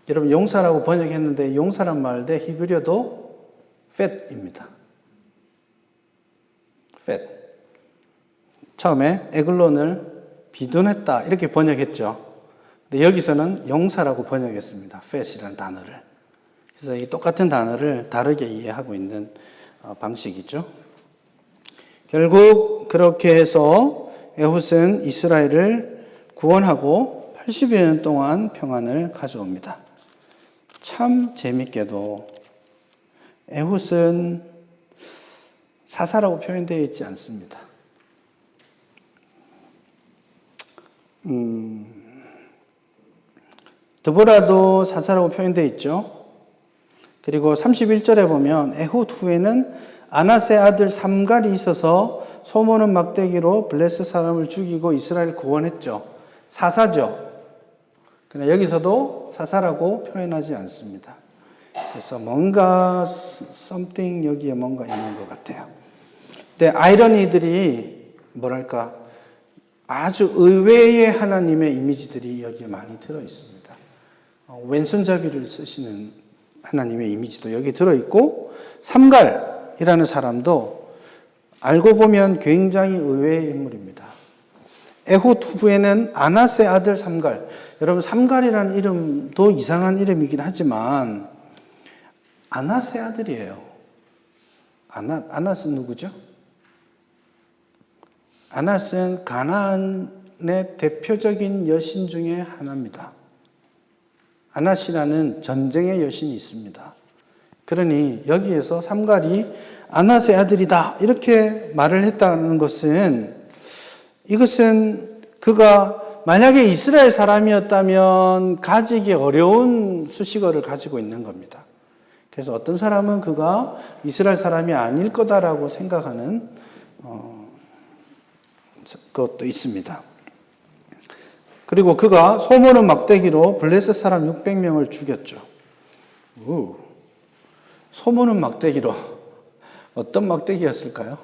여러분 용사라고 번역했는데 용사란 말인데 히브리어도 팻입니다. 팻. 처음에 에글론을 비둔했다 이렇게 번역했죠. 근데 여기서는 용사라고 번역했습니다. 팻이라는 단어를. 그래서 이 똑같은 단어를 다르게 이해하고 있는 방식이죠. 결국 그렇게 해서 에훗은 이스라엘을 구원하고 80여 년 동안 평안을 가져옵니다. 참 재밌게도 에훗은 사사라고 표현되어 있지 않습니다. 드보라도 사사라고 표현되어 있죠. 그리고 31절에 보면 에훗 후에는 아낫의 아들 삼갈이 있어서 소모는 막대기로 블레셋 사람을 죽이고 이스라엘을 구원했죠. 사사죠. 그러나 여기서도 사사라고 표현하지 않습니다. 그래서 뭔가 something 여기에 뭔가 있는 것 같아요. 근데 아이러니들이 뭐랄까 아주 의외의 하나님의 이미지들이 여기에 많이 들어 있습니다. 왼손잡이를 쓰시는 하나님의 이미지도 여기 들어있고 삼갈이라는 사람도 알고 보면 굉장히 의외의 인물입니다. 에훗 후에는 아낫의 아들 삼갈. 여러분 삼갈이라는 이름도 이상한 이름이긴 하지만 아낫의 아들이에요. 아낫은 누구죠? 아낫은 가나안의 대표적인 여신 중에 하나입니다. 아낫이라는 전쟁의 여신이 있습니다. 그러니 여기에서 삼갈이 아낫의 아들이다 이렇게 말을 했다는 것은, 이것은 그가 만약에 이스라엘 사람이었다면 가지기 어려운 수식어를 가지고 있는 겁니다. 그래서 어떤 사람은 그가 이스라엘 사람이 아닐 거다라고 생각하는 것도 있습니다. 그리고 그가 소모는 막대기로 블레셋 사람 600명을 죽였죠. 소모는 막대기로 어떤 막대기였을까요?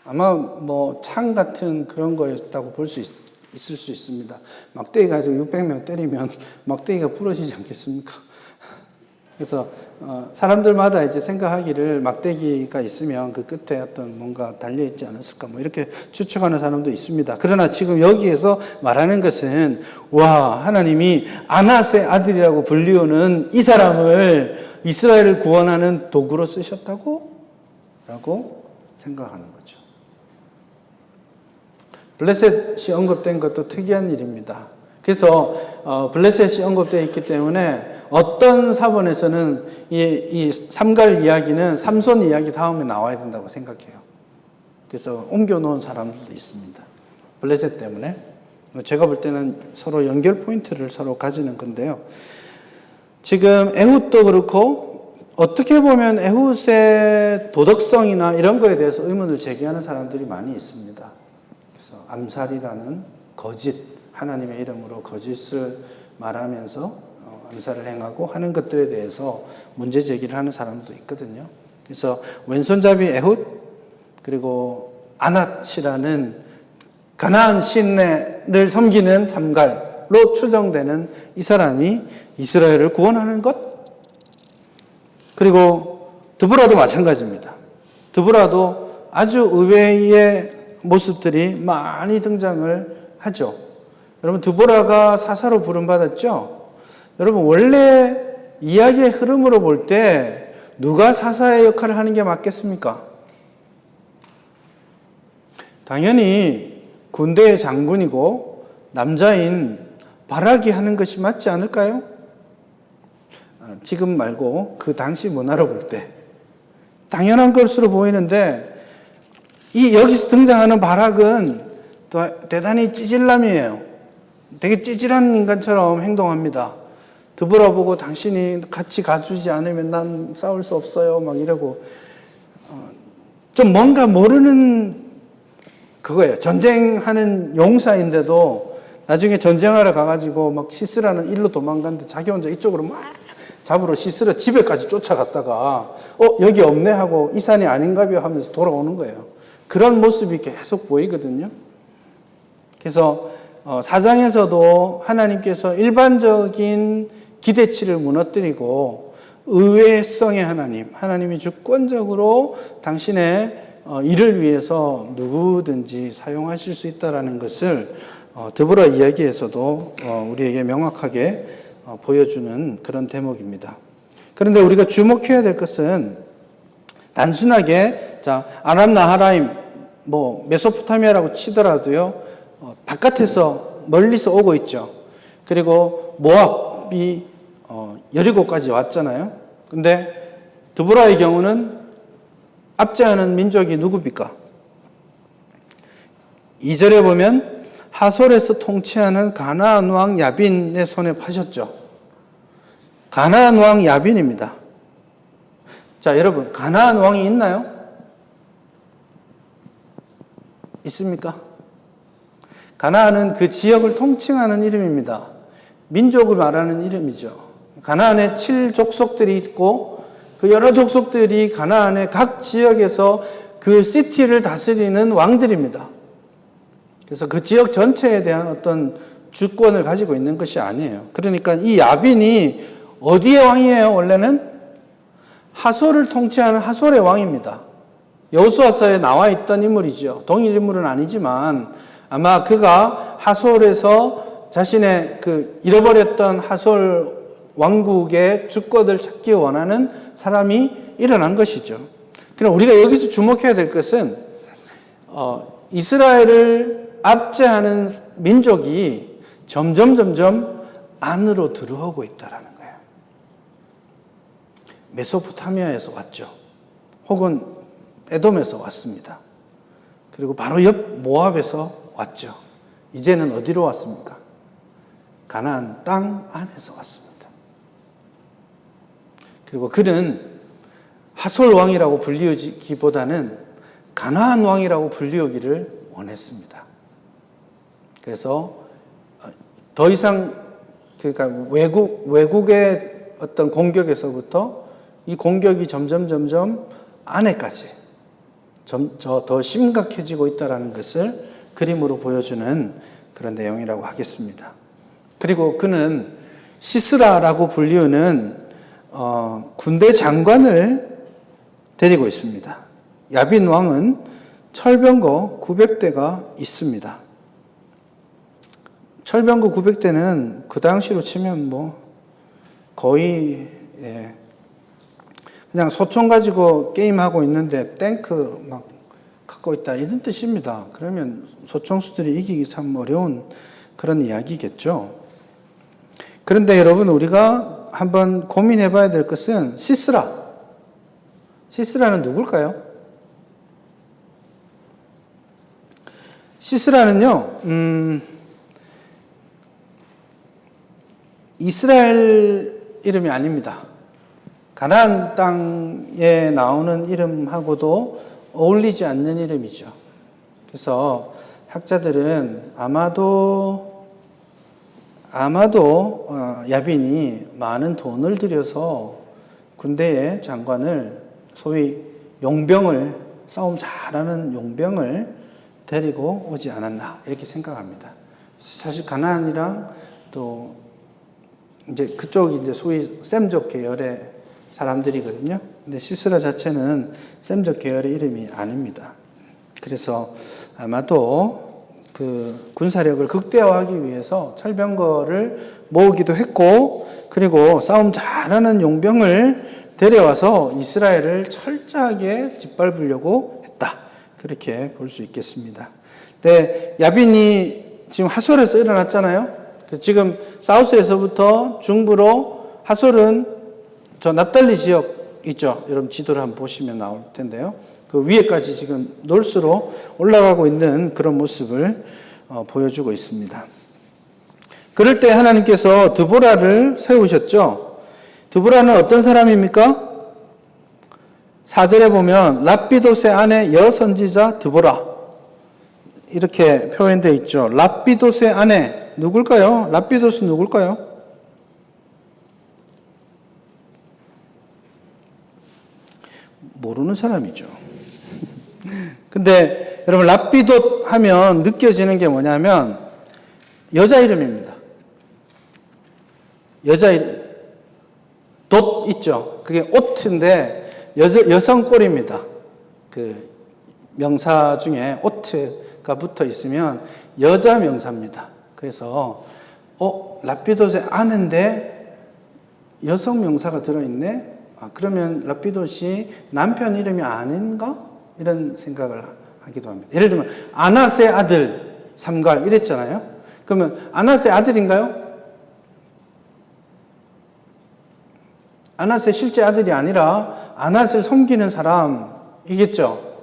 아마 뭐 창 같은 그런 거였다고 볼 수 있을 수 있습니다. 막대기 가지고 600명 때리면 막대기가 부러지지 않겠습니까? 그래서 사람들마다 이제 생각하기를 막대기가 있으면 그 끝에 어떤 뭔가 달려있지 않았을까 뭐 이렇게 추측하는 사람도 있습니다. 그러나 지금 여기에서 말하는 것은, 와, 하나님이 아낫의 아들이라고 불리우는 이 사람을 이스라엘을 구원하는 도구로 쓰셨다고? 라고 생각하는 거죠. 블레셋이 언급된 것도 특이한 일입니다. 그래서 블레셋이 언급되어 있기 때문에 어떤 사본에서는 이 삼갈 이야기는 삼손 이야기 다음에 나와야 된다고 생각해요. 그래서 옮겨놓은 사람들도 있습니다. 블레셋 때문에. 제가 볼 때는 서로 연결 포인트를 서로 가지는 건데요. 지금 에훗도 그렇고 어떻게 보면 에훗의 도덕성이나 이런 거에 대해서 의문을 제기하는 사람들이 많이 있습니다. 그래서 암살이라는 거짓, 하나님의 이름으로 거짓을 말하면서 암살을 행하고 하는 것들에 대해서 문제 제기를 하는 사람도 있거든요. 그래서 왼손잡이 에훗, 그리고 아낫이라는 가나안 신을 섬기는 삼갈로 추정되는 이 사람이 이스라엘을 구원하는 것. 그리고 드보라도 마찬가지입니다. 드보라도 아주 의외의 모습들이 많이 등장을 하죠. 여러분, 드보라가 사사로 부름받았죠? 여러분, 원래 이야기의 흐름으로 볼 때 누가 사사의 역할을 하는 게 맞겠습니까? 당연히 군대의 장군이고 남자인 바락이 하는 것이 맞지 않을까요? 지금 말고 그 당시 문화로 볼 때 당연한 것으로 보이는데, 여기서 등장하는 바락은 대단히 찌질남이에요. 되게 찌질한 인간처럼 행동합니다. 드보라 보고 당신이 같이 가주지 않으면 난 싸울 수 없어요 막 이러고, 좀 뭔가 모르는 그거예요. 전쟁하는 용사인데도 나중에 전쟁하러 가가지고 막 시스라는 일로 도망갔는데 자기 혼자 이쪽으로 막 잡으러 시스라 집에까지 쫓아갔다가 여기 없네 하고 이 산이 아닌가벼 하면서 돌아오는 거예요. 그런 모습이 계속 보이거든요. 그래서 사장에서도 하나님께서 일반적인 기대치를 무너뜨리고 의외성의 하나님이 주권적으로 당신의 일을 위해서 누구든지 사용하실 수 있다는 것을 드보라 이야기에서도 우리에게 명확하게 보여주는 그런 대목입니다. 그런데 우리가 주목해야 될 것은 단순하게 아람 나하라임, 메소포타미아라고 치더라도요, 바깥에서 멀리서 오고 있죠. 그리고 모압이 여리고까지 왔잖아요. 근데 드보라의 경우는 압제하는 민족이 누굽니까? 2절에 보면 하솔에서 통치하는 가나안 왕 야빈의 손에 파셨죠. 가나안 왕 야빈입니다. 자, 여러분, 가나안 왕이 있나요? 있습니까? 가나안은 그 지역을 통칭하는 이름입니다. 민족을 말하는 이름이죠. 가나안에 7족속들이 있고 그 여러 족속들이 가나안의 각 지역에서 그 시티를 다스리는 왕들입니다. 그래서 그 지역 전체에 대한 어떤 주권을 가지고 있는 것이 아니에요. 그러니까 이 야빈이 어디의 왕이에요? 원래는 하솔을 통치하는 하솔의 왕입니다. 여호수아서에 나와 있던 인물이죠. 동일 인물은 아니지만 아마 그가 하솔에서 자신의 그 잃어버렸던 하솔 왕국의 주권을 찾기 원하는 사람이 일어난 것이죠. 그럼 우리가 여기서 주목해야 될 것은 이스라엘을 압제하는 민족이 점점 안으로 들어오고 있다라는 거예요. 메소포타미아에서 왔죠. 혹은 에돔에서 왔습니다. 그리고 바로 옆 모압에서 왔죠. 이제는 어디로 왔습니까? 가나안 땅 안에서 왔습니다. 그리고 그는 하솔 왕이라고 불리우기보다는 가나안 왕이라고 불리우기를 원했습니다. 그래서 더 이상 그러니까 외국의 어떤 공격에서부터 이 공격이 점점 안에까지 더 심각해지고 있다는 것을 그림으로 보여주는 그런 내용이라고 하겠습니다. 그리고 그는 시스라라고 불리우는 군대 장관을 데리고 있습니다. 야빈 왕은 철병거 900대가 있습니다. 철병거 900대는 그 당시로 치면 거의 그냥 소총 가지고 게임하고 있는데 탱크 막 갖고 있다 이런 뜻입니다. 그러면 소총수들이 이기기 참 어려운 그런 이야기겠죠. 그런데 여러분 우리가 한번 고민해 봐야 될 것은 시스라는 누굴까요? 시스라는요, 이스라엘 이름이 아닙니다. 가나안 땅에 나오는 이름하고도 어울리지 않는 이름이죠. 그래서 학자들은 아마도 야빈이 많은 돈을 들여서 군대의 장관을 소위 용병을 싸움 잘하는 용병을 데리고 오지 않았나 이렇게 생각합니다. 사실 가나안이랑 또 이제 그쪽이 이제 소위 셈족 계열의 사람들이거든요. 근데 시스라 자체는 셈족 계열의 이름이 아닙니다. 그래서 아마도 그 군사력을 극대화하기 위해서 철병거를 모으기도 했고, 그리고 싸움 잘하는 용병을 데려와서 이스라엘을 철저하게 짓밟으려고 했다. 그렇게 볼 수 있겠습니다. 근데 야빈이 지금 하솔에서 일어났잖아요. 지금 사우스에서부터 중부로 하솔은 저 납달리 지역 있죠. 여러분 지도를 한번 보시면 나올 텐데요. 그 위에까지 지금 놀스로 올라가고 있는 그런 모습을 보여주고 있습니다. 그럴 때 하나님께서 드보라를 세우셨죠. 드보라는 어떤 사람입니까? 4절에 보면 랍비돗의 아내 여선지자 드보라 이렇게 표현되어 있죠. 랍비돗의 아내 누굴까요? 랍비돗은 누굴까요? 모르는 사람이죠. 근데 여러분 랍비돗 하면 느껴지는 게 뭐냐면 여자 이름입니다. 여자 이름. 돛 있죠. 그게 오트인데 여성 꼴입니다. 그 명사 중에 오트가 붙어 있으면 여자 명사입니다. 그래서 랍비돗의 아내인데 여성 명사가 들어있네. 그러면 랍비돗이 남편 이름이 아닌가? 이런 생각을 하기도 합니다. 예를 들면 아낫의 아들 삼갈 이랬잖아요. 그러면 아낫의 아들인가요? 아낫의 실제 아들이 아니라 아낫을 섬기는 사람이겠죠.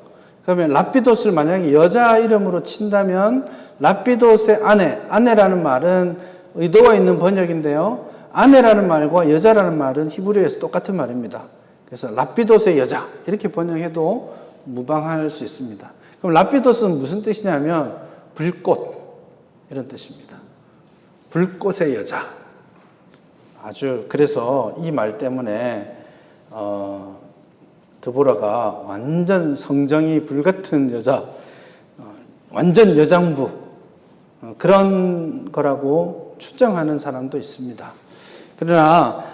그러면 랍비돗을 만약에 여자 이름으로 친다면 랍비돗의 아내라는 말은 의도가 있는 번역인데요. 아내라는 말과 여자라는 말은 히브리어에서 똑같은 말입니다. 그래서 랍비돗의 여자 이렇게 번역해도 무방할 수 있습니다. 그럼 랍비돗은 무슨 뜻이냐면 불꽃 이런 뜻입니다. 불꽃의 여자. 아주 그래서 이 말 때문에 드보라가 완전 성정이 불같은 여자, 완전 여장부 그런 거라고 추정하는 사람도 있습니다. 그러나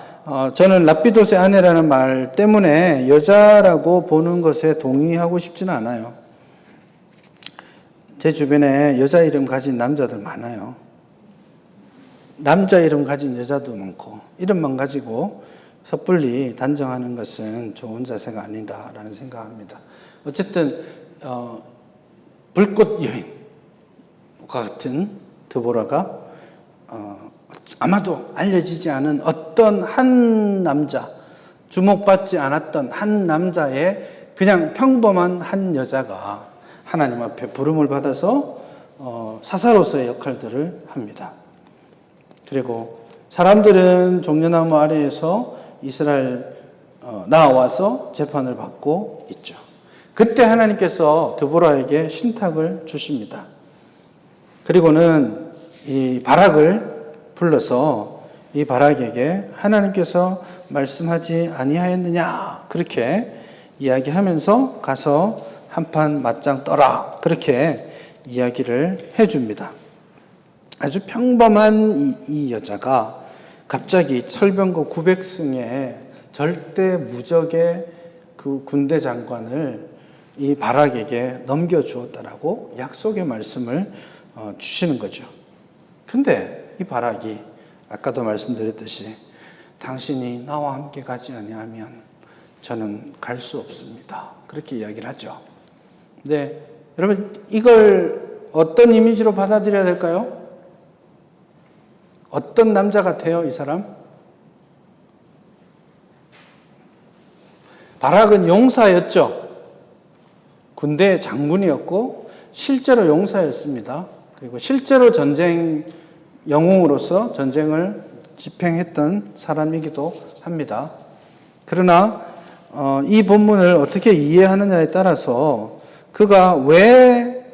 저는 랍비돗의 아내라는 말 때문에 여자라고 보는 것에 동의하고 싶지는 않아요. 제 주변에 여자 이름 가진 남자들 많아요. 남자 이름 가진 여자도 많고 이름만 가지고 섣불리 단정하는 것은 좋은 자세가 아니다라는 생각합니다. 어쨌든 불꽃 여인과 같은 드보라가 아마도 알려지지 않은 어떤 한 남자, 주목받지 않았던 한 남자의 그냥 평범한 한 여자가 하나님 앞에 부름을 받아서 사사로서의 역할들을 합니다. 그리고 사람들은 종려나무 아래에서 이스라엘 나와서 재판을 받고 있죠. 그때 하나님께서 드보라에게 신탁을 주십니다. 그리고는 이 바락을 불러서 이 바락에게 하나님께서 말씀하지 아니하였느냐 그렇게 이야기하면서 가서 한판 맞짱 떠라 그렇게 이야기를 해줍니다. 아주 평범한 이 여자가 갑자기 철병거 900승의 절대 무적의 그 군대 장관을 이 바락에게 넘겨주었다라고 약속의 말씀을 주시는 거죠. 근데 이 바락이 아까도 말씀드렸듯이 당신이 나와 함께 가지 아니하면 저는 갈 수 없습니다. 그렇게 이야기를 하죠. 네, 여러분 이걸 어떤 이미지로 받아들여야 될까요? 어떤 남자 같아요, 이 사람? 바락은 용사였죠. 군대 장군이었고 실제로 용사였습니다. 그리고 실제로 전쟁 영웅으로서 전쟁을 집행했던 사람이기도 합니다. 그러나 이 본문을 어떻게 이해하느냐에 따라서 그가 왜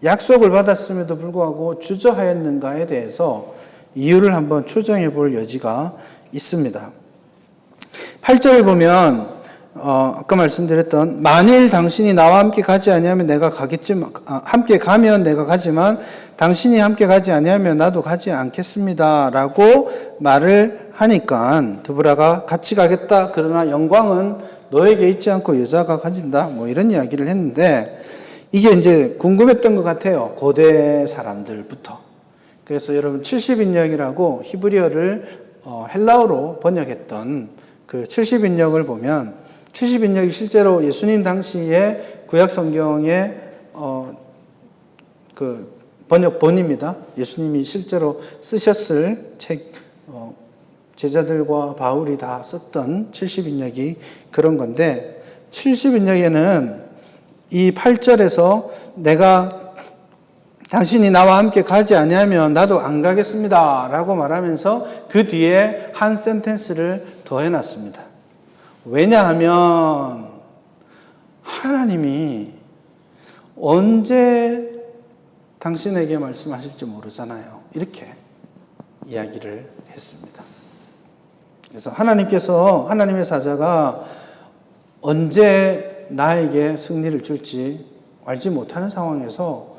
약속을 받았음에도 불구하고 주저하였는가에 대해서 이유를 한번 추정해 볼 여지가 있습니다. 8절을 보면 아까 말씀드렸던 만일 당신이 나와 함께 가지 아니하면 내가 가겠지만 함께 가면 내가 가지만 당신이 함께 가지 아니하면 나도 가지 않겠습니다라고 말을 하니까 드보라가 같이 가겠다. 그러나 영광은 너에게 있지 않고 여자가 가진다. 뭐 이런 이야기를 했는데 이게 이제 궁금했던 것 같아요. 고대 사람들부터. 그래서 여러분 70인역이라고 히브리어를 헬라어로 번역했던 그 70인역을 보면 70인역이 실제로 예수님 당시에 구약 성경의 그 번역본입니다. 예수님이 실제로 쓰셨을 책, 제자들과 바울이 다 썼던 70인역이 그런 건데 70인역에는 이 8절에서 내가 당신이 나와 함께 가지 아니하면 나도 안 가겠습니다 라고 말하면서 그 뒤에 한 센텐스를 더 해놨습니다. 왜냐하면 하나님이 언제 당신에게 말씀하실지 모르잖아요. 이렇게 이야기를 했습니다. 그래서 하나님의 사자가 언제 나에게 승리를 줄지 알지 못하는 상황에서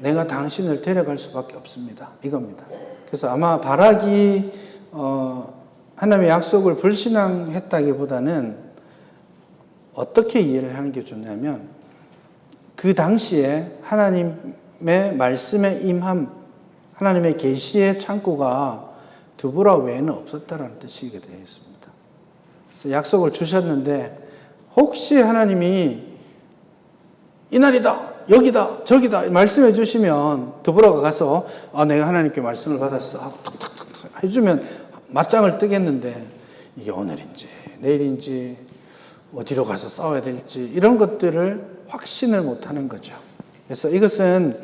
내가 당신을 데려갈 수밖에 없습니다. 이겁니다. 그래서 아마 바락이 하나님의 약속을 불신앙했다기보다는 어떻게 이해를 하는 게 좋냐면 그 당시에 하나님의 말씀에 임함, 하나님의 계시의 창고가 드보라 외에는 없었다라는 뜻이 되어 있습니다. 그래서 약속을 주셨는데 혹시 하나님이 이날이다, 여기다, 저기다 말씀해 주시면 드보라가 가서 내가 하나님께 말씀을 받았어 하고 탁탁탁 해주면 맞짱을 뜨겠는데 이게 오늘인지 내일인지 어디로 가서 싸워야 될지 이런 것들을 확신을 못하는 거죠. 그래서 이것은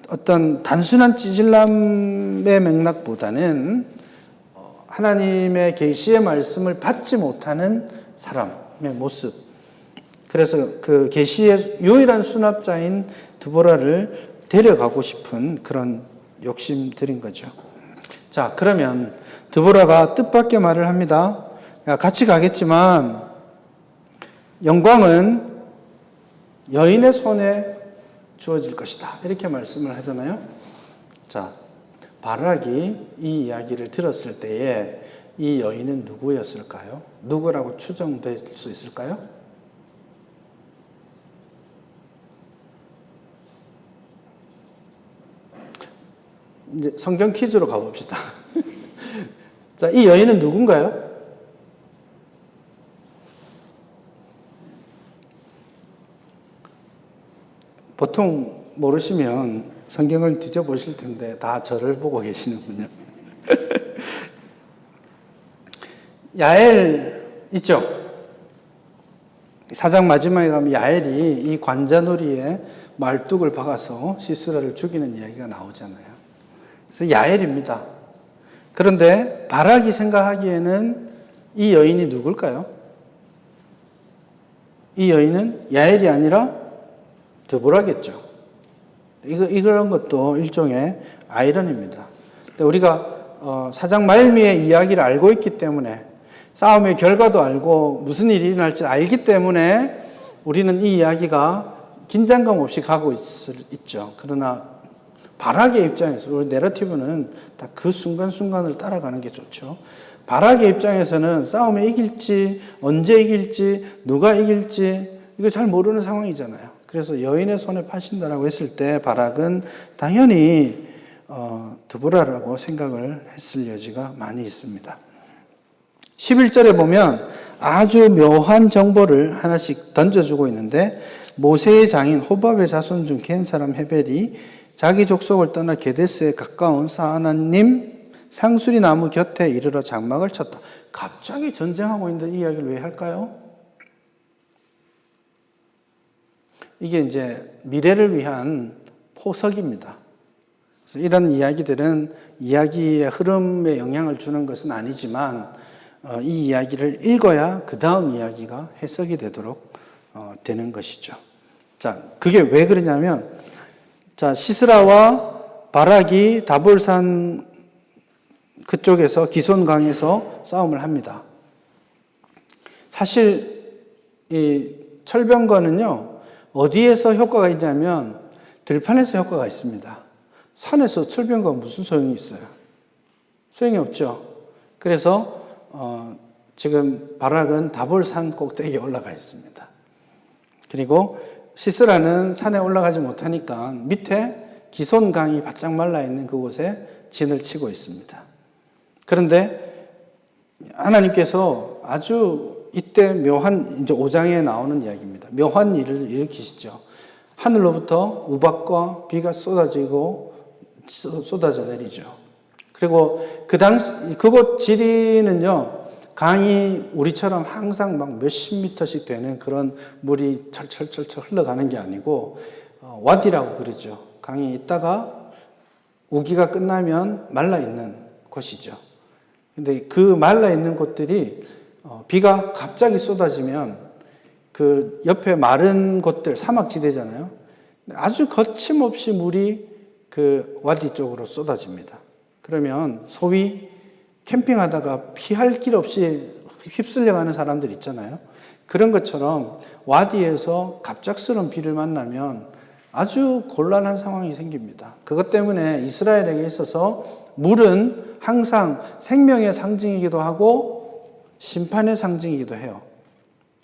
어떤 단순한 찌질남의 맥락보다는 하나님의 계시의 말씀을 받지 못하는 사람의 모습. 그래서 그 계시의 유일한 수납자인 드보라를 데려가고 싶은 그런 욕심들인 거죠. 자, 그러면 드보라가 뜻밖의 말을 합니다. 같이 가겠지만 영광은 여인의 손에 주어질 것이다. 이렇게 말씀을 하잖아요. 자, 바락이 이 이야기를 들었을 때에 이 여인은 누구였을까요? 누구라고 추정될 수 있을까요? 이제 성경 퀴즈로 가봅시다. 자, 이 여인은 누군가요? 보통 모르시면 성경을 뒤져보실 텐데 다 저를 보고 계시는군요. 야엘 있죠? 사장 마지막에 가면 야엘이 이 관자놀이에 말뚝을 박아서 시스라를 죽이는 이야기가 나오잖아요. 그래서 야엘입니다. 그런데 바락이 생각하기에는 이 여인이 누굴까요? 이 여인은 야엘이 아니라 드보라겠죠. 이런 것도 일종의 아이러니입니다. 우리가 사장 말미의 이야기를 알고 있기 때문에, 싸움의 결과도 알고 무슨 일이 일어날지 알기 때문에 우리는 이 이야기가 긴장감 없이 가고 있죠. 그러나 바락의 입장에서, 우리 내러티브는 다 그 순간순간을 따라가는 게 좋죠. 바락의 입장에서는 싸움에 이길지, 언제 이길지, 누가 이길지 이거 잘 모르는 상황이잖아요. 그래서 여인의 손에 파신다라고 했을 때 바락은 당연히 드보라라고 생각을 했을 여지가 많이 있습니다. 11절에 보면 아주 묘한 정보를 하나씩 던져주고 있는데, 모세의 장인 호밥의 자손 중 겐 사람 헤벨이 자기 족속을 떠나 게데스에 가까운 사아나님 상수리 나무 곁에 이르러 장막을 쳤다. 갑자기 전쟁하고 있는데 이 이야기를 왜 할까요? 이게 이제 미래를 위한 포석입니다. 그래서 이런 이야기들은 이야기의 흐름에 영향을 주는 것은 아니지만 이 이야기를 읽어야 그 다음 이야기가 해석이 되도록 되는 것이죠. 자, 그게 왜 그러냐면, 자, 시스라와 바락이 다볼산 그쪽에서 기손강에서 싸움을 합니다. 사실 이 철병거는요, 어디에서 효과가 있냐면 들판에서 효과가 있습니다. 산에서 철병거가 무슨 소용이 있어요? 소용이 없죠. 그래서 지금 바락은 다볼산 꼭대기에 올라가 있습니다. 그리고 시스라는 산에 올라가지 못하니까 밑에 기손강이 바짝 말라있는 그곳에 진을 치고 있습니다. 그런데 하나님께서 아주 이때 묘한, 이제 5장에 나오는 이야기입니다. 묘한 일을 일으키시죠. 하늘로부터 우박과 비가 쏟아져 내리죠. 그리고 그 당시, 그곳 지리는요, 강이 우리처럼 항상 막 몇십 미터씩 되는 그런 물이 철철철철 흘러가는 게 아니고, 와디라고 그러죠. 강이 있다가 우기가 끝나면 말라있는 곳이죠. 근데 그 말라있는 곳들이 비가 갑자기 쏟아지면 그 옆에 마른 곳들, 사막지대잖아요. 아주 거침없이 물이 그 와디 쪽으로 쏟아집니다. 그러면 소위 캠핑하다가 피할 길 없이 휩쓸려가는 사람들 있잖아요. 그런 것처럼 와디에서 갑작스러운 비를 만나면 아주 곤란한 상황이 생깁니다. 그것 때문에 이스라엘에게 있어서 물은 항상 생명의 상징이기도 하고 심판의 상징이기도 해요.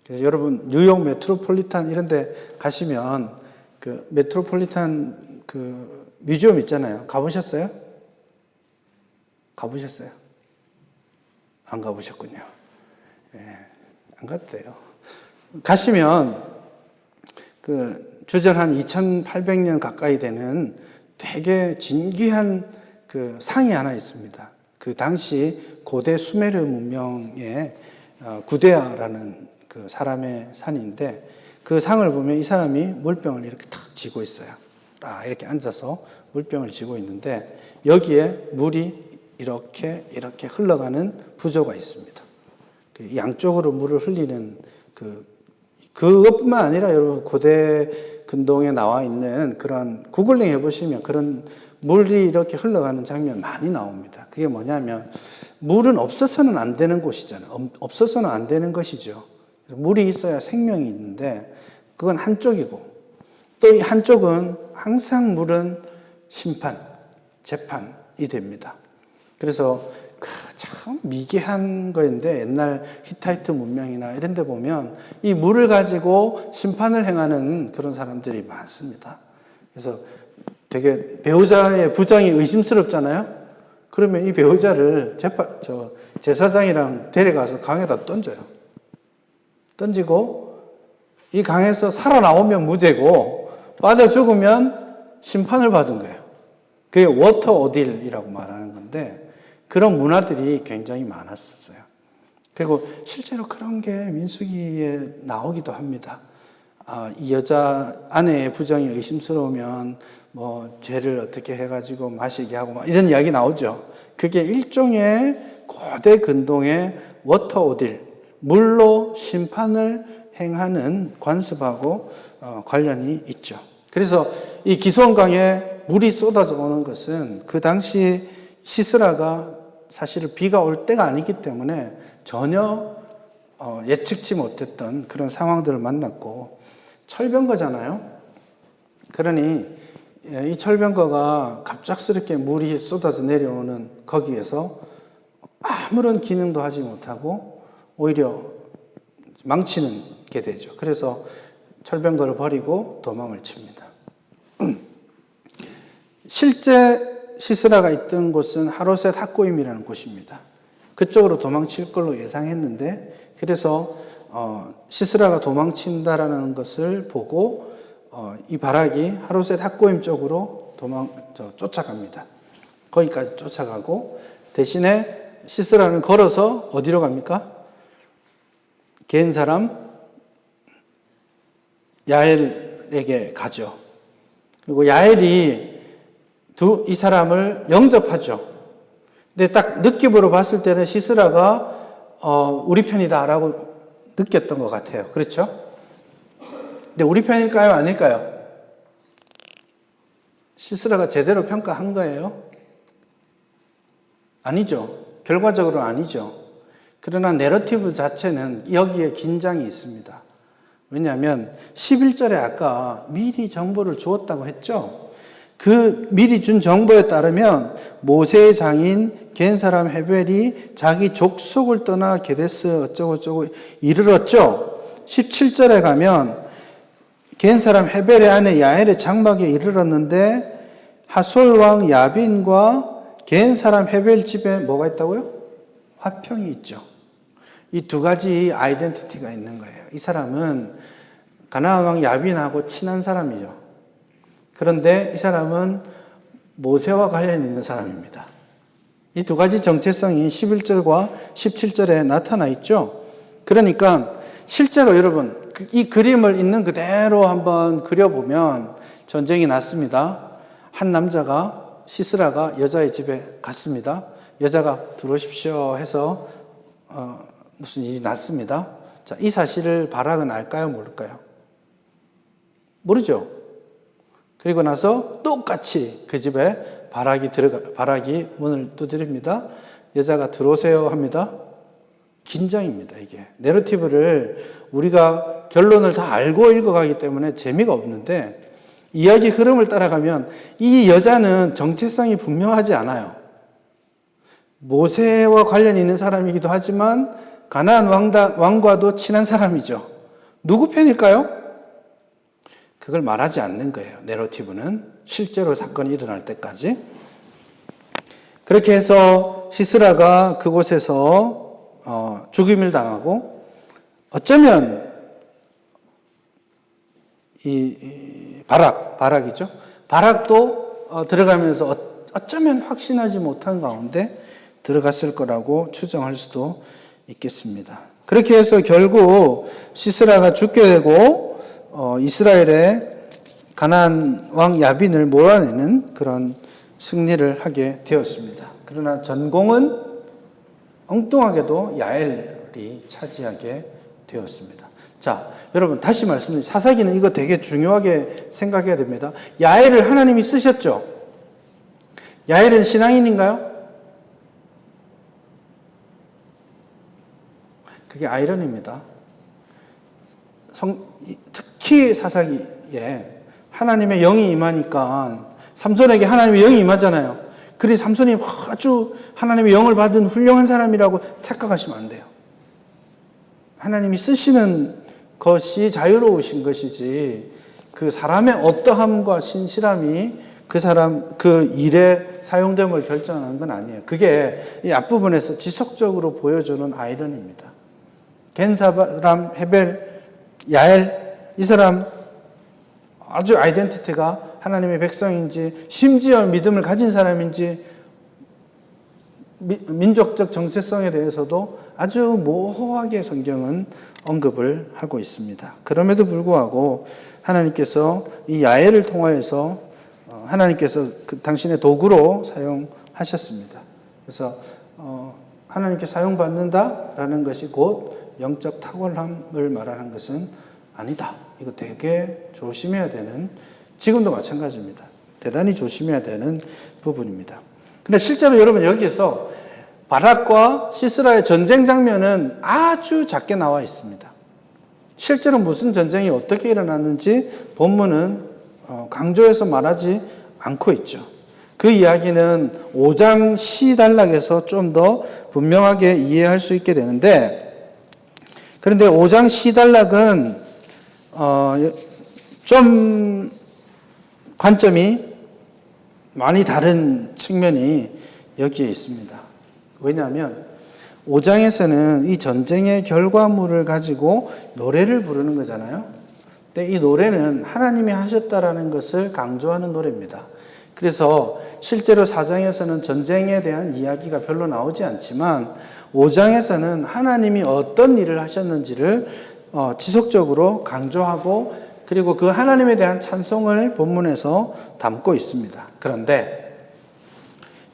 그래서 여러분 뉴욕 메트로폴리탄 이런 데 가시면 그 메트로폴리탄 그 뮤지엄 있잖아요. 가보셨어요? 가보셨어요? 안 가보셨군요. 예, 안 가도 돼요. 가시면 그 주전 한 2800년 가까이 되는 되게 진귀한 그 상이 하나 있습니다. 그 당시 고대 수메르 문명의 구데아라는 그 사람의 산인데, 그 상을 보면 이 사람이 물병을 이렇게 탁 쥐고 있어요. 딱 이렇게 앉아서 물병을 쥐고 있는데, 여기에 물이 이렇게 흘러가는 부조가 있습니다. 양쪽으로 물을 흘리는 그것뿐만 아니라 여러분 고대 근동에 나와 있는 그런 구글링 해보시면 그런 물이 이렇게 흘러가는 장면 많이 나옵니다. 그게 뭐냐면 물은 없어서는 안 되는 곳이잖아요. 없어서는 안 되는 것이죠. 물이 있어야 생명이 있는데 그건 한쪽이고, 또 이 한쪽은 항상 물은 심판, 재판이 됩니다. 그래서 참 미개한 거인데, 옛날 히타이트 문명이나 이런 데 보면 이 물을 가지고 심판을 행하는 그런 사람들이 많습니다. 그래서 되게 배우자의 부정이 의심스럽잖아요. 그러면 이 배우자를 제사장이랑 데려가서 강에다 던져요. 던지고 이 강에서 살아나오면 무죄고 빠져 죽으면 심판을 받은 거예요. 그게 워터 오딜이라고 말하는 건데 그런 문화들이 굉장히 많았었어요. 그리고 실제로 그런 게 민수기에 나오기도 합니다. 이 여자 아내의 부정이 의심스러우면 뭐 죄를 어떻게 해가지고 마시게 하고 막 이런 이야기 나오죠. 그게 일종의 고대 근동의 워터 오딜, 물로 심판을 행하는 관습하고 관련이 있죠. 그래서 이 기손강에 물이 쏟아져 오는 것은 그 당시 시스라가 사실은 비가 올 때가 아니기 때문에 전혀 예측치 못했던 그런 상황들을 만났고 철병거잖아요. 그러니 이 철병거가 갑작스럽게 물이 쏟아져 내려오는 거기에서 아무런 기능도 하지 못하고 오히려 망치는 게 되죠. 그래서 철병거를 버리고 도망을 칩니다. 실제 시스라가 있던 곳은 하로셋 학고임이라는 곳입니다. 그쪽으로 도망칠 걸로 예상했는데 그래서 시스라가 도망친다라는 것을 보고 이 바락이 하로셋 학고임 쪽으로 쫓아갑니다. 거기까지 쫓아가고 대신에 시스라는 걸어서 어디로 갑니까? 겐 사람 야엘에게 가죠. 그리고 야엘이 이 사람을 영접하죠. 근데 딱 느낌으로 봤을 때는 시스라가 우리 편이다라고 느꼈던 것 같아요. 그렇죠? 근데 우리 편일까요? 아닐까요? 시스라가 제대로 평가한 거예요? 아니죠. 결과적으로 아니죠. 그러나 내러티브 자체는 여기에 긴장이 있습니다. 왜냐하면 11절에 아까 미리 정보를 주었다고 했죠. 그 미리 준 정보에 따르면 모세의 장인 겐 사람 헤벨이 자기 족속을 떠나 게데스 어쩌고저쩌고 이르렀죠. 17절에 가면 겐 사람 헤벨의 아내 야엘의 장막에 이르렀는데 하솔 왕 야빈과 겐 사람 헤벨 집에 뭐가 있다고요? 화평이 있죠. 이 두 가지 아이덴티티가 있는 거예요. 이 사람은 가나안 왕 야빈하고 친한 사람이죠. 그런데 이 사람은 모세와 관련이 있는 사람입니다. 이 두 가지 정체성이 11절과 17절에 나타나 있죠. 그러니까 실제로 여러분 이 그림을 있는 그대로 한번 그려보면 전쟁이 났습니다. 한 남자가 시스라가 여자의 집에 갔습니다. 여자가 들어오십시오 해서 무슨 일이 났습니다. 자, 이 사실을 바락은 알까요? 모를까요? 모르죠. 그리고 나서 똑같이 그 집에 바락이 문을 두드립니다. 여자가 들어오세요 합니다. 긴장입니다, 이게. 내러티브를 우리가 결론을 다 알고 읽어가기 때문에 재미가 없는데 이야기 흐름을 따라가면 이 여자는 정체성이 분명하지 않아요. 모세와 관련이 있는 사람이기도 하지만 가나안 왕과도 친한 사람이죠. 누구 편일까요? 그걸 말하지 않는 거예요. 내러티브는 실제로 사건이 일어날 때까지. 그렇게 해서 시스라가 그곳에서 죽임을 당하고 어쩌면 이 바락이죠. 바락도 들어가면서 어쩌면 확신하지 못한 가운데 들어갔을 거라고 추정할 수도 있겠습니다. 그렇게 해서 결국 시스라가 죽게 되고 이스라엘의 가나안 왕 야빈을 몰아내는 그런 승리를 하게 되었습니다. 그러나 전공은 엉뚱하게도 야엘이 차지하게 되었습니다. 자, 여러분 다시 말씀드립니다. 사사기는 이거 되게 중요하게 생각해야 됩니다. 야엘을 하나님이 쓰셨죠? 야엘은 신앙인인가요? 그게 아이러니입니다. 특히 사사기에 하나님의 영이 임하니까 삼손에게 하나님의 영이 임하잖아요. 그래서 삼손이 아주 하나님의 영을 받은 훌륭한 사람이라고 착각하시면 안 돼요. 하나님이 쓰시는 것이 자유로우신 것이지 그 사람의 어떠함과 신실함이 그 일에 사용됨을 결정하는 건 아니에요. 그게 이 앞부분에서 지속적으로 보여주는 아이러니입니다. 겐 사람 헤벨 야엘 이 사람 아주 아이덴티티가 하나님의 백성인지 심지어 믿음을 가진 사람인지 민족적 정체성에 대해서도 아주 모호하게 성경은 언급을 하고 있습니다. 그럼에도 불구하고 하나님께서 이 야훼를 통하여서 하나님께서 당신의 도구로 사용하셨습니다. 그래서 하나님께 사용받는다라는 것이 곧 영적 탁월함을 말하는 것은 아니다. 이거 되게 조심해야 되는, 지금도 마찬가지입니다. 대단히 조심해야 되는 부분입니다. 근데 실제로 여러분 여기에서 바락과 시스라의 전쟁 장면은 아주 작게 나와 있습니다. 실제로 무슨 전쟁이 어떻게 일어났는지 본문은 강조해서 말하지 않고 있죠. 그 이야기는 5장 시단락에서 좀 더 분명하게 이해할 수 있게 되는데, 그런데 5장 시단락은 좀 관점이 많이 다른 측면이 여기에 있습니다. 왜냐하면 5장에서는 이 전쟁의 결과물을 가지고 노래를 부르는 거잖아요. 근데 이 노래는 하나님이 하셨다라는 것을 강조하는 노래입니다. 그래서 실제로 4장에서는 전쟁에 대한 이야기가 별로 나오지 않지만 5장에서는 하나님이 어떤 일을 하셨는지를 지속적으로 강조하고, 그리고 그 하나님에 대한 찬송을 본문에서 담고 있습니다. 그런데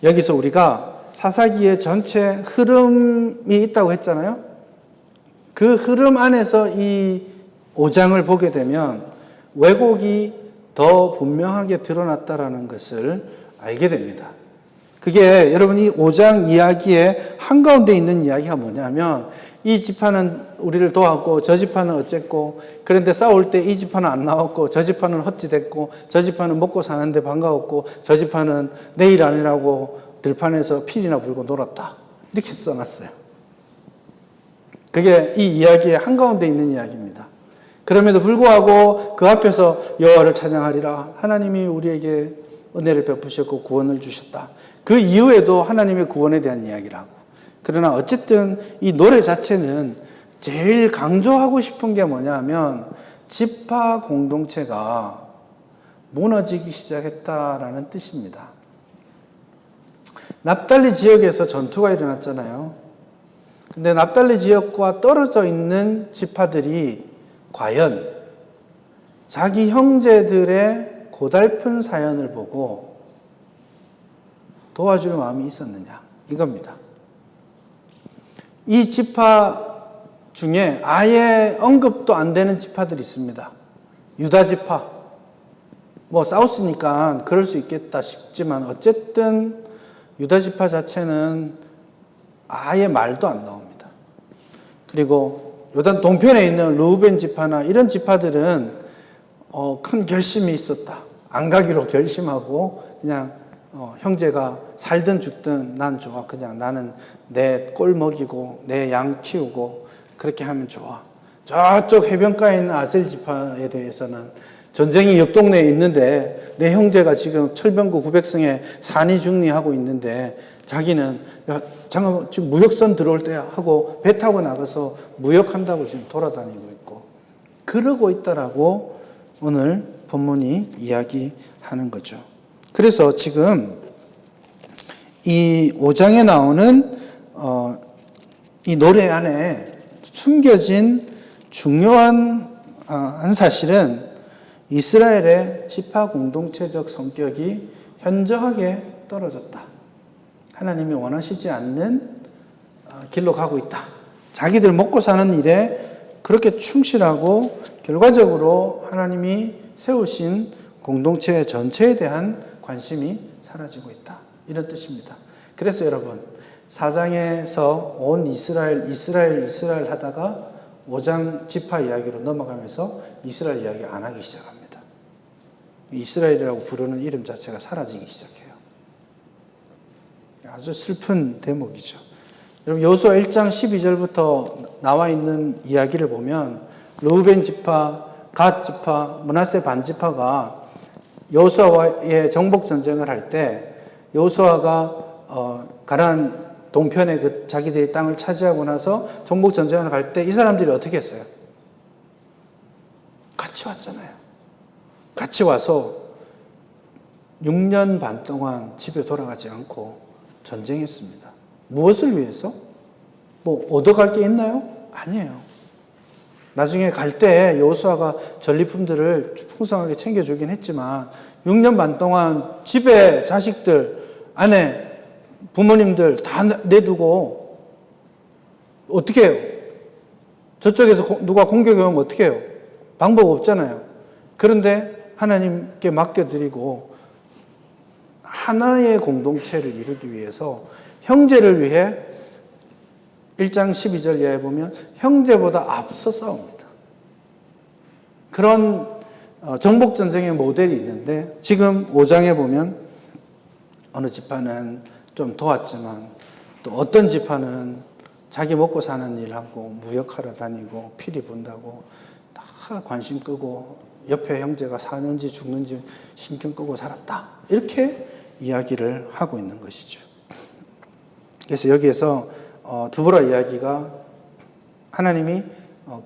여기서 우리가 사사기의 전체 흐름이 있다고 했잖아요. 그 흐름 안에서 이 5장을 보게 되면 왜곡이 더 분명하게 드러났다라는 것을 알게 됩니다. 그게 여러분 이 5장 이야기의 한가운데 있는 이야기가 뭐냐면, 이 지파는 우리를 도왔고 저 지파는 어쨌고, 그런데 싸울 때 이 지파는 안 나왔고 저 지파는 헛짓했고, 저 지파는 먹고 사는데 반가웠고 저 지파는 내일 아니라고 들판에서 필이나 불고 놀았다. 이렇게 써놨어요. 그게 이 이야기의 한가운데 있는 이야기입니다. 그럼에도 불구하고 그 앞에서 여호와를 찬양하리라. 하나님이 우리에게 은혜를 베푸셨고 구원을 주셨다. 그 이후에도 하나님의 구원에 대한 이야기를 하고. 그러나 어쨌든 이 노래 자체는 제일 강조하고 싶은 게 뭐냐면 지파 공동체가 무너지기 시작했다라는 뜻입니다. 납달리 지역에서 전투가 일어났잖아요. 근데 납달리 지역과 떨어져 있는 지파들이 과연 자기 형제들의 고달픈 사연을 보고 도와줄 마음이 있었느냐, 이겁니다. 이 지파 중에 아예 언급도 안 되는 지파들이 있습니다. 유다 지파. 뭐 싸웠으니까 그럴 수 있겠다 싶지만 어쨌든 유다 지파 자체는 아예 말도 안 나옵니다. 그리고 요단 동편에 있는 르우벤 지파나 이런 지파들은 큰 결심이 있었다. 안 가기로 결심하고 그냥 형제가 살든 죽든 난 좋아. 그냥 나는 내 꼴 먹이고 내 양 키우고 그렇게 하면 좋아. 저쪽 해변가에 있는 아셀 지파에 대해서는 전쟁이 옆 동네에 있는데 내 형제가 지금 철병구 900성에 산이 중리하고 있는데 자기는 야 잠깐만 지금 무역선 들어올 때야 하고 배 타고 나가서 무역한다고 지금 돌아다니고 있고 그러고 있다라고 오늘 본문이 이야기하는 거죠. 그래서 지금 이 5장에 나오는 이 노래 안에 숨겨진 중요한 한 사실은 이스라엘의 지파 공동체적 성격이 현저하게 떨어졌다. 하나님이 원하시지 않는 길로 가고 있다. 자기들 먹고 사는 일에 그렇게 충실하고 결과적으로 하나님이 세우신 공동체 전체에 대한 관심이 사라지고 있다. 이런 뜻입니다. 그래서 여러분 4장에서 온 이스라엘 하다가 5장 지파 이야기로 넘어가면서 이스라엘 이야기 안 하기 시작합니다. 이스라엘이라고 부르는 이름 자체가 사라지기 시작해요. 아주 슬픈 대목이죠. 여러분 여호수아 1장 12절부터 나와 있는 이야기를 보면 르우벤 지파, 갓 지파, 므낫세 반 지파가 여호수아와의 정복 전쟁을 할 때 여호수아가 가나안 동편에 그 자기들의 땅을 차지하고 나서 정복 전쟁을 갈 때 이 사람들이 어떻게 했어요? 같이 왔잖아요. 같이 와서 6년 반 동안 집에 돌아가지 않고 전쟁했습니다. 무엇을 위해서? 뭐 얻어갈 게 있나요? 아니에요. 나중에 갈 때 여호수아가 전리품들을 풍성하게 챙겨주긴 했지만 6년 반 동안 집에 자식들, 아내, 부모님들 다 내두고 어떻게 해요? 저쪽에서 누가 공격해 오면 어떻게 해요? 방법 없잖아요. 그런데 하나님께 맡겨드리고 하나의 공동체를 이루기 위해서 형제를 위해 1장 12절 이하에 보면 형제보다 앞서 싸웁니다. 그런 정복전쟁의 모델이 있는데 지금 5장에 보면 어느 지파는 좀 도왔지만 또 어떤 지파는 자기 먹고 사는 일하고 무역하러 다니고 피리 분다고 다 관심 끄고 옆에 형제가 사는지 죽는지 신경 끄고 살았다. 이렇게 이야기를 하고 있는 것이죠. 그래서 여기에서 드보라 이야기가 하나님이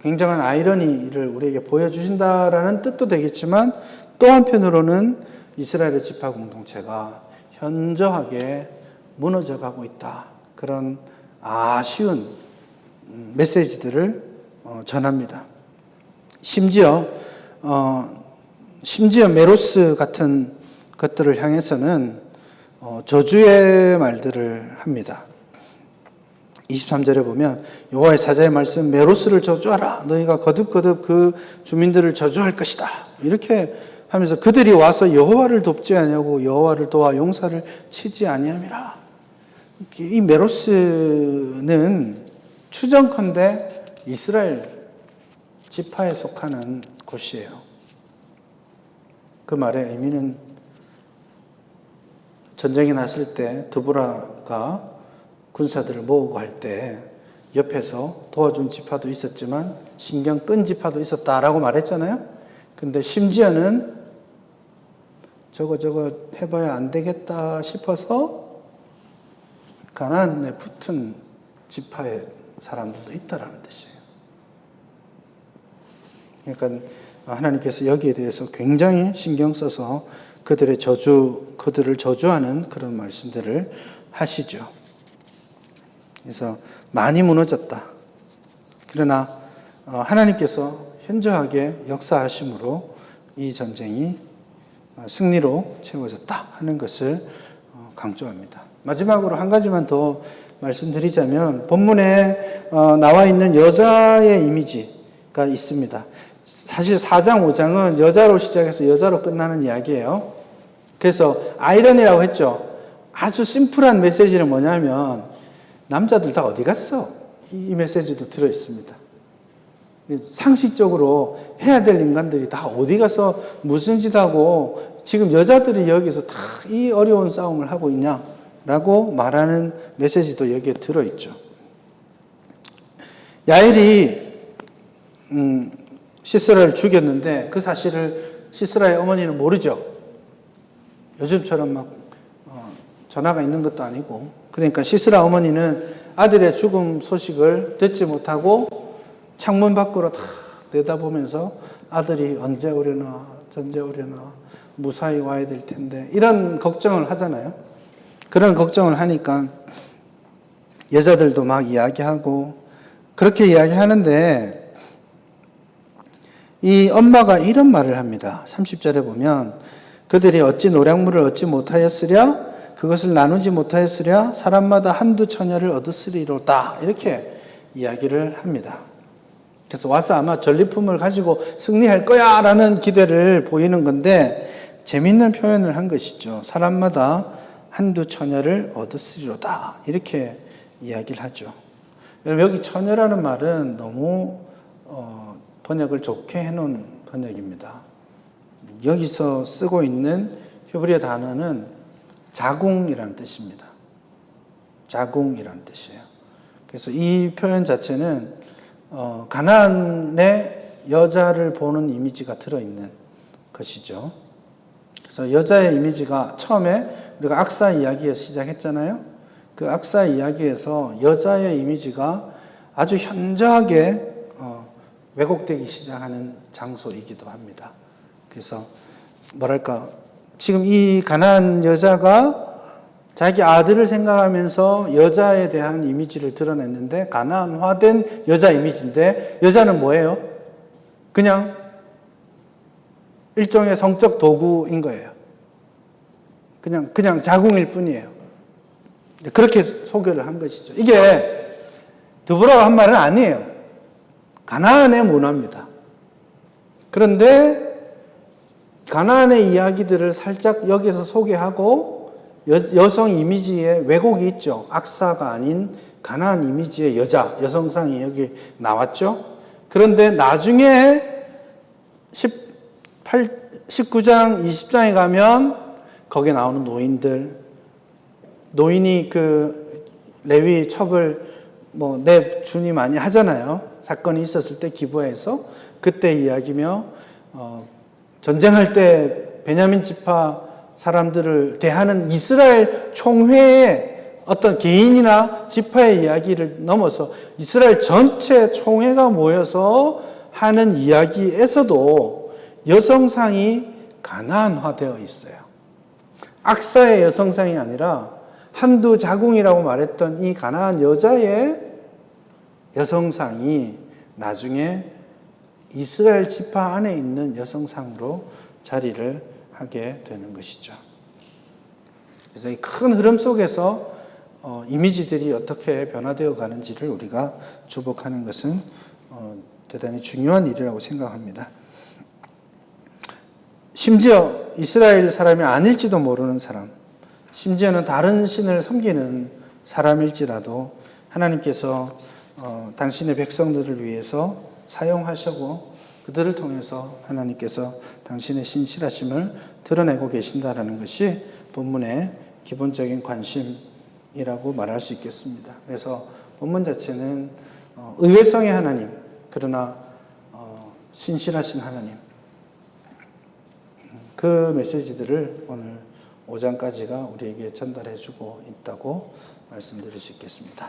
굉장한 아이러니를 우리에게 보여주신다라는 뜻도 되겠지만 또 한편으로는 이스라엘의 지파 공동체가 현저하게 무너져가고 있다. 그런 아쉬운 메시지들을 전합니다. 심지어 메로스 같은 것들을 향해서는 저주의 말들을 합니다. 23절에 보면 여호와의 사자의 말씀 메로스를 저주하라. 너희가 거듭거듭 그 주민들을 저주할 것이다. 이렇게 하면서 그들이 와서 여호와를 돕지 아니하고 여호와를 도와 용사를 치지 아니함이라. 이 메로스는 추정컨대 이스라엘 지파에 속하는 곳이에요. 그 말의 의미는 전쟁이 났을 때 드보라가 군사들을 모으고 할 때 옆에서 도와준 지파도 있었지만 신경 끈 지파도 있었다라고 말했잖아요. 근데 심지어는 저거 해봐야 안 되겠다 싶어서 가나안에 붙은 지파의 사람들도 있다라는 뜻이에요. 그러니까 하나님께서 여기에 대해서 굉장히 신경 써서 그들을 저주하는 그런 말씀들을 하시죠. 그래서 많이 무너졌다. 그러나 하나님께서 현저하게 역사하심으로 이 전쟁이 승리로 채워졌다 하는 것을 강조합니다. 마지막으로 한 가지만 더 말씀드리자면 본문에 나와 있는 여자의 이미지가 있습니다. 사실 4장, 5장은 여자로 시작해서 여자로 끝나는 이야기예요. 그래서 아이러니라고 했죠. 아주 심플한 메시지는 뭐냐면 남자들 다 어디 갔어? 이 메시지도 들어있습니다. 상식적으로 해야 될 인간들이 다 어디 가서 무슨 짓 하고 지금 여자들이 여기서 다 이 어려운 싸움을 하고 있냐라고 말하는 메시지도 여기에 들어있죠. 야엘이 시스라를 죽였는데 그 사실을 시스라의 어머니는 모르죠. 요즘처럼 막 전화가 있는 것도 아니고 그러니까 시스라 어머니는 아들의 죽음 소식을 듣지 못하고 창문 밖으로 다 내다보면서 아들이 언제 오려나 전제 오려나 무사히 와야 될 텐데 이런 걱정을 하잖아요. 그런 걱정을 하니까 여자들도 막 이야기하고 그렇게 이야기하는데 이 엄마가 이런 말을 합니다. 30절에 보면 그들이 어찌 노량물을 얻지 못하였으랴 그것을 나누지 못하였으랴 사람마다 한두 처녀를 얻었으리로다 이렇게 이야기를 합니다. 그래서 와서 아마 전리품을 가지고 승리할 거야 라는 기대를 보이는 건데 재미있는 표현을 한 것이죠. 사람마다 한두 처녀를 얻었으리로다 이렇게 이야기를 하죠. 여기 처녀라는 말은 너무 번역을 좋게 해놓은 번역입니다. 여기서 쓰고 있는 히브리어 단어는 자궁이라는 뜻입니다. 자궁이라는 뜻이에요. 그래서 이 표현 자체는 가나안의 여자를 보는 이미지가 들어있는 것이죠. 그래서 여자의 이미지가 처음에 우리가 악사 이야기에서 시작했잖아요. 그 악사 이야기에서 여자의 이미지가 아주 현저하게 왜곡되기 시작하는 장소이기도 합니다. 그래서 뭐랄까 지금 이 가나안 여자가 자기 아들을 생각하면서 여자에 대한 이미지를 드러냈는데 가나안화된 여자 이미지인데 여자는 뭐예요? 그냥 일종의 성적 도구인 거예요. 그냥 자궁일 뿐이에요. 그렇게 소개를 한 것이죠. 이게 드보라가 한 말은 아니에요. 가나안의 문화입니다. 그런데 가나안의 이야기들을 살짝 여기서 소개하고 여성 이미지에 왜곡이 있죠. 악사가 아닌 가나안 이미지의 여성상이 여기 나왔죠. 그런데 나중에 19장, 20장에 가면 거기에 나오는 노인이 그 레위 첩을 내주니 많이 하잖아요. 사건이 있었을 때 기부해서 그때 이야기며 전쟁할 때 베냐민 지파 사람들을 대하는 이스라엘 총회의 어떤 개인이나 지파의 이야기를 넘어서 이스라엘 전체 총회가 모여서 하는 이야기에서도 여성상이 가나안화되어 있어요. 악사의 여성상이 아니라 한두 자궁이라고 말했던 이 가나안 여자의 여성상이 나중에 이스라엘 지파 안에 있는 여성상으로 자리를 하게 되는 것이죠. 그래서 이 큰 흐름 속에서 이미지들이 어떻게 변화되어 가는지를 우리가 주목하는 것은 대단히 중요한 일이라고 생각합니다. 심지어 이스라엘 사람이 아닐지도 모르는 사람, 심지어는 다른 신을 섬기는 사람일지라도 하나님께서 당신의 백성들을 위해서 사용하시고 그들을 통해서 하나님께서 당신의 신실하심을 드러내고 계신다라는 것이 본문의 기본적인 관심이라고 말할 수 있겠습니다. 그래서 본문 자체는 의외성의 하나님, 그러나 신실하신 하나님, 그 메시지들을 오늘 5장까지가 우리에게 전달해주고 있다고 말씀드릴 수 있겠습니다.